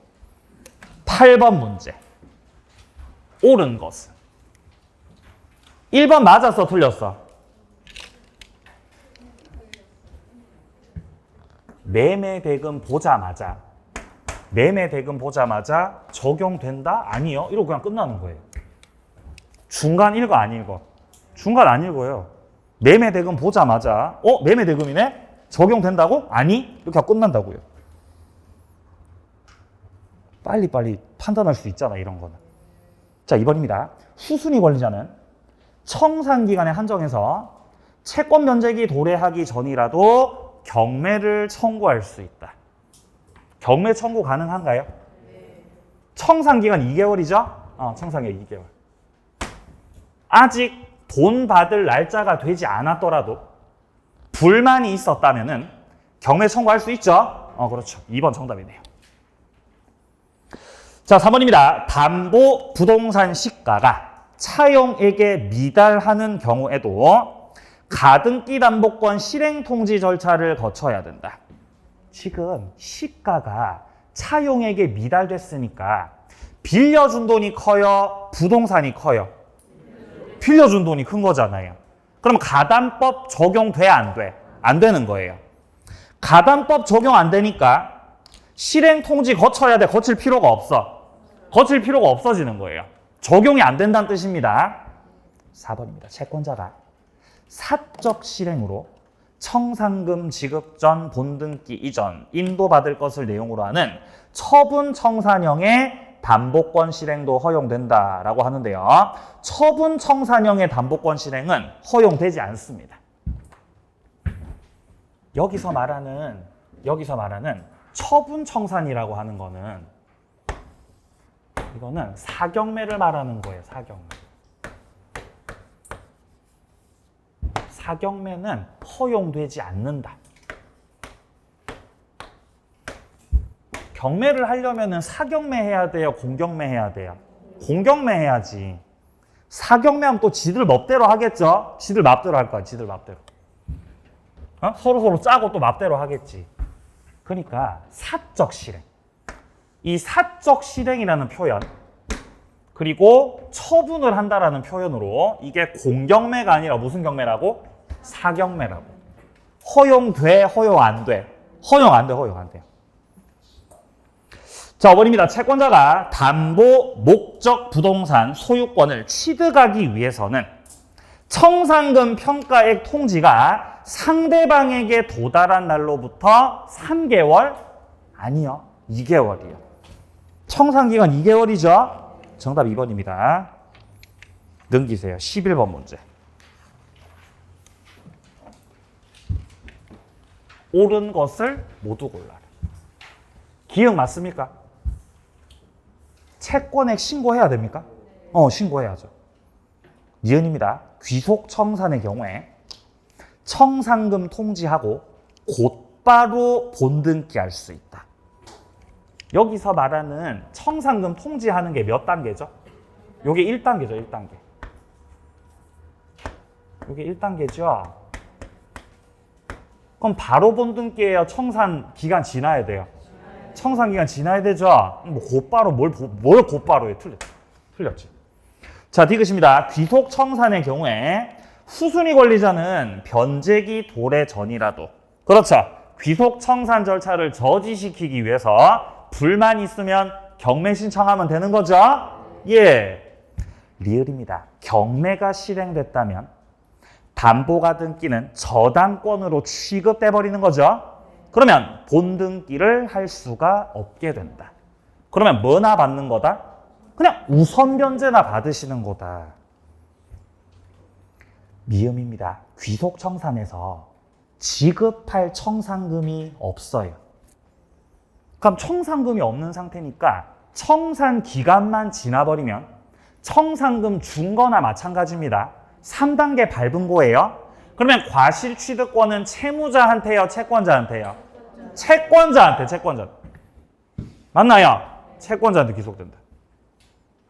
8번 문제. 옳은 것은 1번 맞았어, 틀렸어? 매매대금 보자마자 적용된다? 아니요. 이러고 그냥 끝나는 거예요. 중간 읽어, 안 읽어? 중간 안 읽어요. 매매대금 보자마자 매매대금이네? 적용된다고? 아니? 이렇게 하고 끝난다고요. 빨리빨리 판단할 수 있잖아, 이런 거는. 자, 2번입니다. 후순위 권리자는 청산기간에 한정해서 채권 면제기 도래하기 전이라도 경매를 청구할 수 있다. 경매 청구 가능한가요? 청산기간 2개월이죠? 청산기간 2개월. 아직 돈 받을 날짜가 되지 않았더라도 불만이 있었다면은 경매 청구할 수 있죠? 그렇죠. 2번 정답이네요. 자, 3번입니다. 담보 부동산 시가가 차용에게 미달하는 경우에도 가등기 담보권 실행 통지 절차를 거쳐야 된다. 지금 시가가 차용에게 미달됐으니까 빌려준 돈이 커요? 부동산이 커요? 빌려준 돈이 큰 거잖아요. 그럼 가담법 적용돼, 안 돼? 안 되는 거예요. 가담법 적용 안 되니까 실행 통지 거쳐야 돼? 거칠 필요가 없어? 거칠 필요가 없어지는 거예요. 적용이 안 된다는 뜻입니다. 4번입니다. 채권자가 사적 실행으로 청산금 지급 전 본등기 이전 인도받을 것을 내용으로 하는 처분 청산형의 담보권 실행도 허용된다라고 하는데요. 처분 청산형의 담보권 실행은 허용되지 않습니다. 여기서 말하는 처분 청산이라고 하는 거는 이거는 사경매를 말하는 거예요. 사경매는 허용되지 않는다. 경매를 하려면 사경매 해야 돼요? 공경매 해야 돼요? 공경매 해야지. 사경매하면 또 지들 맘대로 하겠죠? 지들 맘대로 할 거야. 지들 맘대로. 서로 짜고 또 맘대로 하겠지. 그러니까 사적 실행. 이 사적 실행이라는 표현 그리고 처분을 한다라는 표현으로 이게 공경매가 아니라 무슨 경매라고? 사경매라고. 허용돼? 허용 안 돼? 허용 안 돼. 허용 안 돼요. 자, 5번입니다. 채권자가 담보 목적 부동산 소유권을 취득하기 위해서는 청산금 평가액 통지가 상대방에게 도달한 날로부터 3개월? 아니요. 2개월이요. 청산기간 2개월이죠? 정답 2번입니다. 넘기세요. 11번 문제. 옳은 것을 모두 골라라. 기억 맞습니까? 채권액 신고해야 됩니까? 신고해야죠. 니은입니다. 귀속 청산의 경우에 청산금 통지하고 곧바로 본등기할 수 있다. 여기서 말하는 청산금 통지하는 게 몇 단계죠? 요게 1단계죠, 1단계. 요게 1단계죠. 그럼 바로 본등기예요? 청산 기간 지나야 돼요? 청산 기간 지나야 되죠? 뭐 곧바로 뭘 곧바로 해? 틀렸지. 자, 디귿입니다. 귀속 청산의 경우에 후순위 권리자는 변제기 도래 전이라도, 그렇죠. 귀속 청산 절차를 저지시키기 위해서 불만 있으면 경매 신청하면 되는 거죠? 예. 리을입니다. 경매가 실행됐다면 담보가 등기는 저당권으로 취급돼 버리는 거죠. 그러면 본등기를 할 수가 없게 된다. 그러면 뭐나 받는 거다? 그냥 우선 변제나 받으시는 거다. 미음입니다. 귀속 청산에서 지급할 청산금이 없어요. 그럼 청산금이 없는 상태니까 청산 기간만 지나버리면 청산금 준 거나 마찬가지입니다. 3단계 밟은 거예요. 그러면 과실 취득권은 채무자한테요, 채권자한테요? 채권자한테. 맞나요? 채권자한테 기속된다.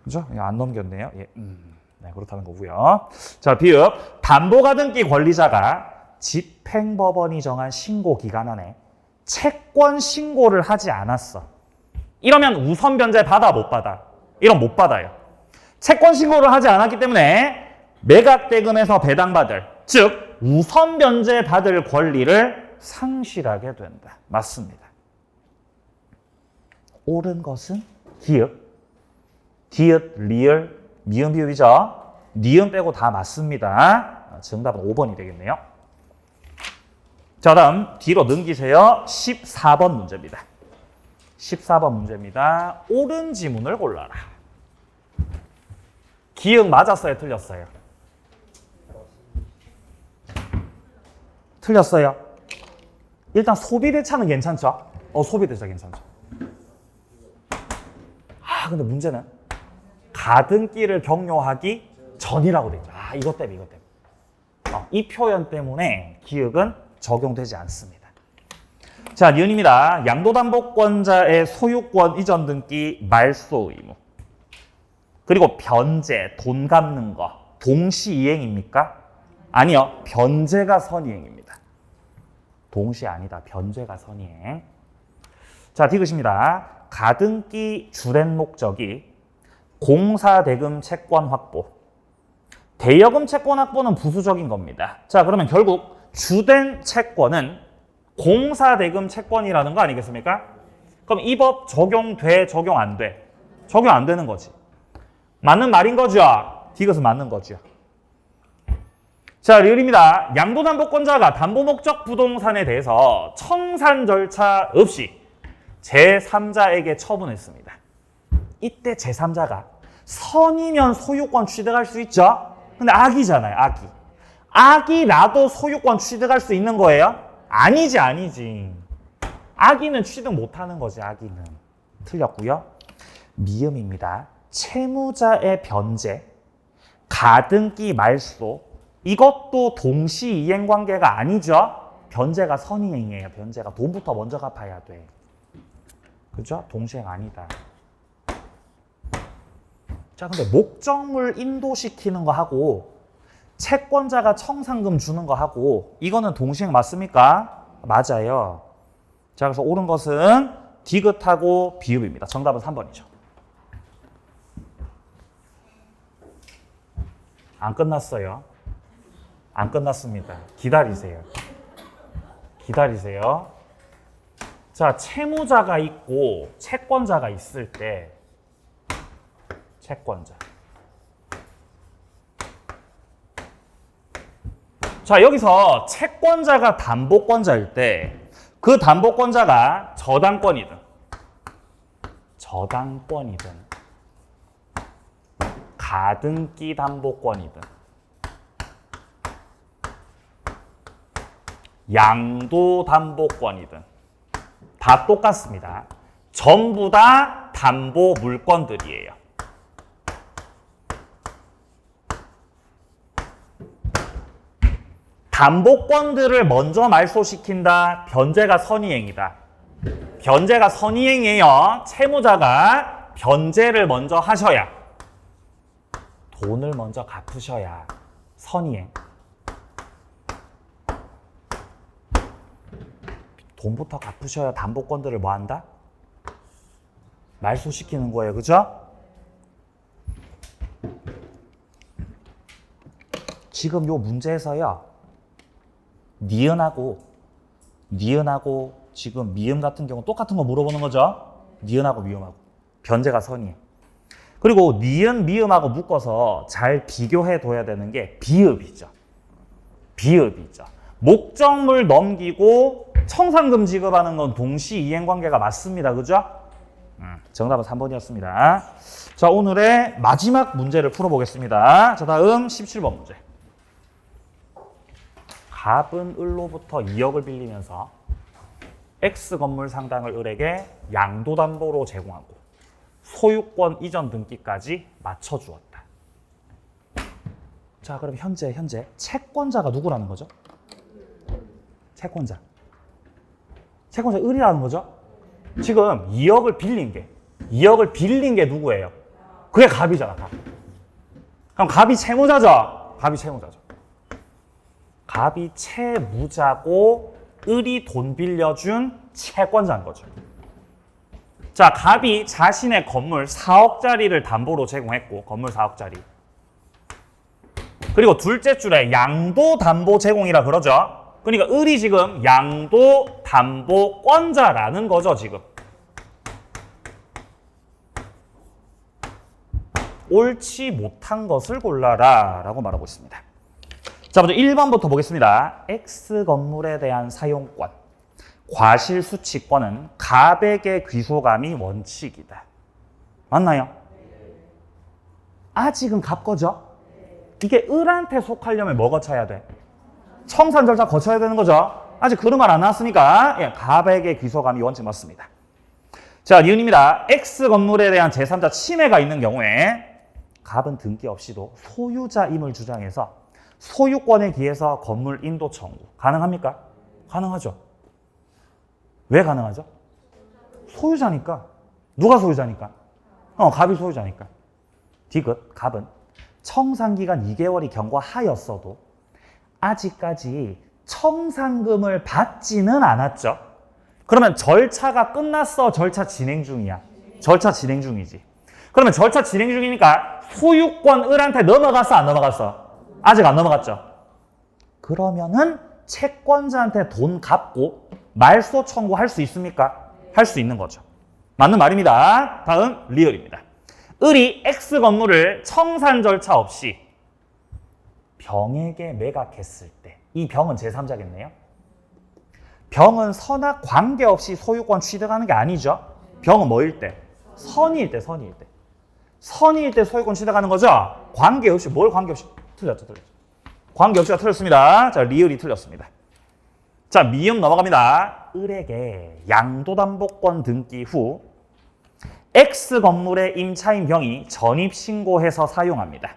그죠? 안 넘겼네요. 예. 네, 그렇다는 거고요. 자, 비읍. 담보가 등기 권리자가 집행법원이 정한 신고 기간 안에 채권 신고를 하지 않았어. 이러면 우선 변제 받아, 못 받아? 이런 못 받아요. 채권 신고를 하지 않았기 때문에 매각대금에서 배당받을, 즉 우선 변제 받을 권리를 상실하게 된다. 맞습니다. 옳은 것은 디귿, 리을, 미음, 비읍이죠. 니은 빼고 다 맞습니다. 정답은 5번이 되겠네요. 자, 다음 뒤로 넘기세요. 14번 문제입니다. 14번 문제입니다. 옳은 지문을 골라라. 기억 맞았어요? 틀렸어요? 틀렸어요. 일단 소비대차는 괜찮죠? 소비대차 괜찮죠. 근데 문제는 가등기를 격려하기 전이라고 돼 있죠. 이것 때문에. 이 표현 때문에 기억은 적용되지 않습니다. 자, 니은입니다. 양도담보권자의 소유권 이전 등기 말소 의무. 그리고 변제, 돈 갚는 거 동시 이행입니까? 아니요. 변제가 선이행입니다. 동시 아니다. 변제가 선이행. 자, 디귿입니다. 가등기 주된 목적이 공사대금 채권 확보. 대여금 채권 확보는 부수적인 겁니다. 자, 그러면 결국 주된 채권은 공사대금 채권이라는 거 아니겠습니까? 그럼 이 법 적용돼, 적용 안 돼? 적용 안 되는 거지. 맞는 말인 거죠? 디귿은 맞는 거죠. 자, 리을입니다. 양도담보권자가 담보목적 부동산에 대해서 청산 절차 없이 제3자에게 처분했습니다. 이때 제3자가 선이면 소유권 취득할 수 있죠? 근데 악이잖아요, 악이. 악이라도 소유권 취득할 수 있는 거예요? 아니지. 악이는 취득 못하는 거지, 악이는. 틀렸고요. 미음입니다. 채무자의 변제, 가등기 말소, 이것도 동시 이행 관계가 아니죠? 변제가 선이행이에요. 변제가 돈부터 먼저 갚아야 돼. 그죠? 동시행 아니다. 자, 근데 목적물 인도시키는 거 하고 채권자가 청산금 주는 거 하고 이거는 동시행 맞습니까? 맞아요. 자, 그래서 옳은 것은 디귿하고 비읍입니다. 정답은 3번이죠. 안 끝났어요. 안 끝났습니다. 기다리세요. 자, 채무자가 있고 채권자가 있을 때 채권자. 자, 여기서 채권자가 담보권자일 때 그 담보권자가 저당권이든 가등기 담보권이든 양도 담보권이든 다 똑같습니다. 전부 다 담보 물건들이에요. 담보권들을 먼저 말소시킨다. 변제가 선이행이다. 변제가 선이행이에요. 채무자가 변제를 먼저 하셔야 돈을 먼저 갚으셔야 선이행. 돈부터 갚으셔야 담보권들을 뭐 한다? 말소시키는 거예요. 그죠? 지금 요 문제에서요. 니은하고 지금 미음 같은 경우 똑같은 거 물어보는 거죠. 니은하고 미음하고. 변제가 선이에요. 그리고 니은, 미음하고 묶어서 잘 비교해 둬야 되는 게 비읍이죠. 비읍이죠. 목적물 넘기고 청산금 지급하는 건 동시 이행관계가 맞습니다. 그죠? 정답은 3번이었습니다. 자, 오늘의 마지막 문제를 풀어보겠습니다. 자, 다음 17번 문제. 갑은 을로부터 2억을 빌리면서 X 건물 상당을 을에게 양도담보로 제공하고 소유권 이전 등기까지 맞춰주었다. 자, 그럼 현재 채권자가 누구라는 거죠? 채권자 을이라는 거죠? 지금 2억을 빌린 게 누구예요? 그게 갑이잖아, 갑. 그럼 갑이 채무자죠? 갑이 채무자고 을이 돈 빌려준 채권자인 거죠. 자, 갑이 자신의 건물 4억짜리를 담보로 제공했고, 건물 4억짜리. 그리고 둘째 줄에 양도 담보 제공이라 그러죠. 그러니까 을이 지금 양도 담보권자라는 거죠, 지금. 옳지 못한 것을 골라라 라고 말하고 있습니다. 자, 먼저 1번부터 보겠습니다. X 건물에 대한 사용권, 과실수취권은 갑에게 귀소감이 원칙이다. 맞나요? 아직은 갑 거죠? 이게 을한테 속하려면 뭐 거쳐야 돼? 청산 절차 거쳐야 되는 거죠? 아직 그런 말 안 나왔으니까 예, 갑에게 귀소감이 원칙 맞습니다. 자, 니은입니다. X 건물에 대한 제3자 침해가 있는 경우에 갑은 등기 없이도 소유자임을 주장해서 소유권에 기해서 건물 인도 청구 가능합니까? 가능하죠. 왜 가능하죠? 소유자니까. 누가 소유자니까? 갑이 소유자니까. 디귿, 갑은 청산기간 2개월이 경과하였어도 아직까지 청산금을 받지는 않았죠. 그러면 절차가 끝났어? 절차 진행 중이야? 절차 진행 중이지. 그러면 절차 진행 중이니까 소유권 을한테 넘어갔어? 안 넘어갔어? 아직 안 넘어갔죠. 그러면은 채권자한테 돈 갚고 말소 청구할 수 있습니까? 할 수 있는 거죠. 맞는 말입니다. 다음 리을입니다. 을이 X 건물을 청산 절차 없이 병에게 매각했을 때, 이 병은 제3자겠네요. 병은 선악 관계없이 소유권 취득하는 게 아니죠. 병은 뭐일 때? 선의일 때. 선의일 때 소유권 취득하는 거죠. 관계없이. 뭘 관계없이? 틀렸죠. 관계없이가 틀렸습니다. 자, 리을이 틀렸습니다. 자, 미음 넘어갑니다. 을에게 양도담보권 등기 후 X 건물의 임차인 병이 전입신고해서 사용합니다.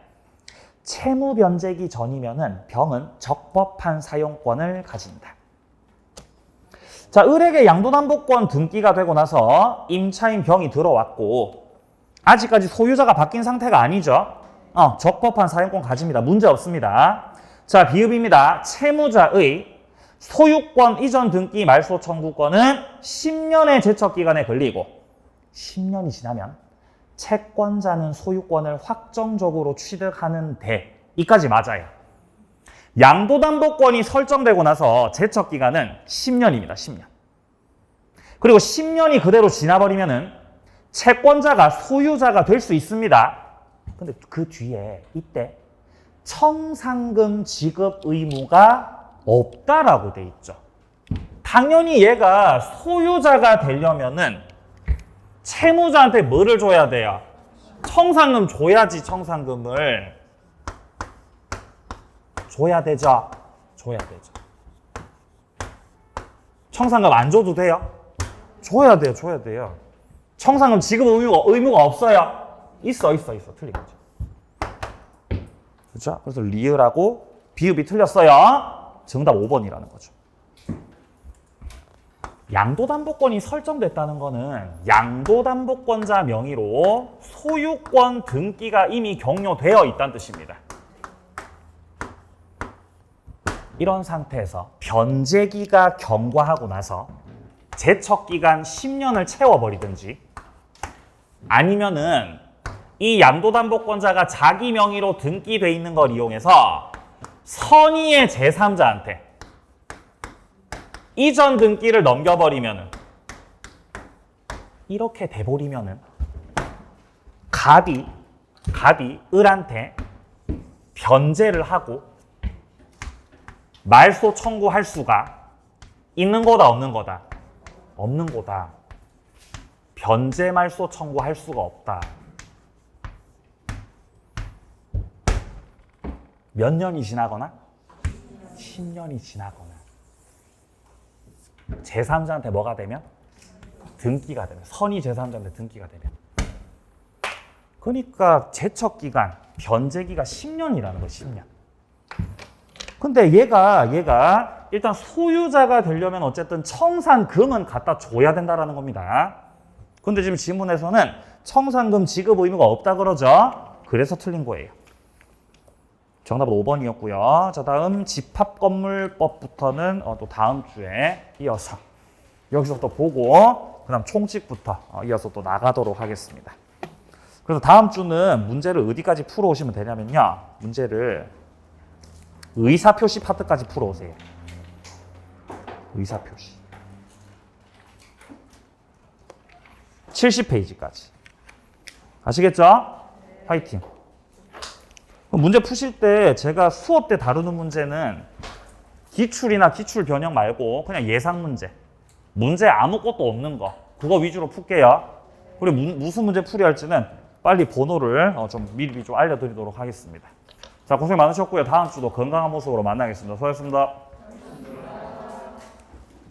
채무 변제기 전이면은 병은 적법한 사용권을 가진다. 자, 을에게 양도담보권 등기가 되고 나서 임차인 병이 들어왔고 아직까지 소유자가 바뀐 상태가 아니죠. 적법한 사용권 가집니다. 문제 없습니다. 자, 비읍입니다. 채무자의 소유권 이전 등기 말소 청구권은 10년의 제척기간에 걸리고 10년이 지나면 채권자는 소유권을 확정적으로 취득하는데 이까지 맞아요. 양도담보권이 설정되고 나서 제척기간은 10년입니다. 10년. 그리고 10년이 그대로 지나버리면은 채권자가 소유자가 될 수 있습니다. 근데 그 뒤에 이때 청산금 지급 의무가 없다라고 돼 있죠. 당연히 얘가 소유자가 되려면은 채무자한테 뭐를 줘야 돼요? 청산금 줘야지. 청산금을 줘야 되죠. 청산금 안 줘도 돼요? 줘야 돼요. 청산금 지급 의무가 없어요. 있어. 틀린 거죠. 그렇죠? 그래서 리을하고 비읍이 틀렸어요. 정답 5번이라는 거죠. 양도담보권이 설정됐다는 거는 양도담보권자 명의로 소유권 등기가 이미 격려되어 있다는 뜻입니다. 이런 상태에서 변제기가 경과하고 나서 제척기간 10년을 채워버리든지 아니면은 이 양도담보권자가 자기 명의로 등기돼 있는 걸 이용해서 선의의 제3자한테 이전 등기를 넘겨버리면은 이렇게 돼버리면은 갑이 을한테 변제를 하고 말소 청구할 수가 있는 거다 없는 거다? 없는 거다. 변제 말소 청구할 수가 없다. 몇 년이 지나거나? 10년이 지나거나. 제3자한테 뭐가 되면? 등기가 되면. 선의 제3자한테 등기가 되면. 그러니까 제척기간, 변제기가 10년이라는 거예요. 10년. 근데 얘가 일단 소유자가 되려면 어쨌든 청산금은 갖다 줘야 된다라는 겁니다. 근데 지금 지문에서는 청산금 지급 의무가 없다 그러죠? 그래서 틀린 거예요. 정답은 5번이었고요. 자, 다음 집합건물법부터는 또 다음 주에 이어서 여기서부터 보고 그 다음 총칙부터 이어서 또 나가도록 하겠습니다. 그래서 다음 주는 문제를 어디까지 풀어오시면 되냐면요. 문제를 의사표시 파트까지 풀어오세요. 의사표시. 70페이지까지. 아시겠죠? 화이팅. 문제 푸실 때 제가 수업 때 다루는 문제는 기출이나 기출 변형 말고 그냥 예상 문제. 문제 아무것도 없는 거. 그거 위주로 풀게요. 그리고 무슨 문제 풀이 할지는 빨리 번호를 좀 미리 좀 알려드리도록 하겠습니다. 자, 고생 많으셨고요. 다음 주도 건강한 모습으로 만나겠습니다. 수고하셨습니다.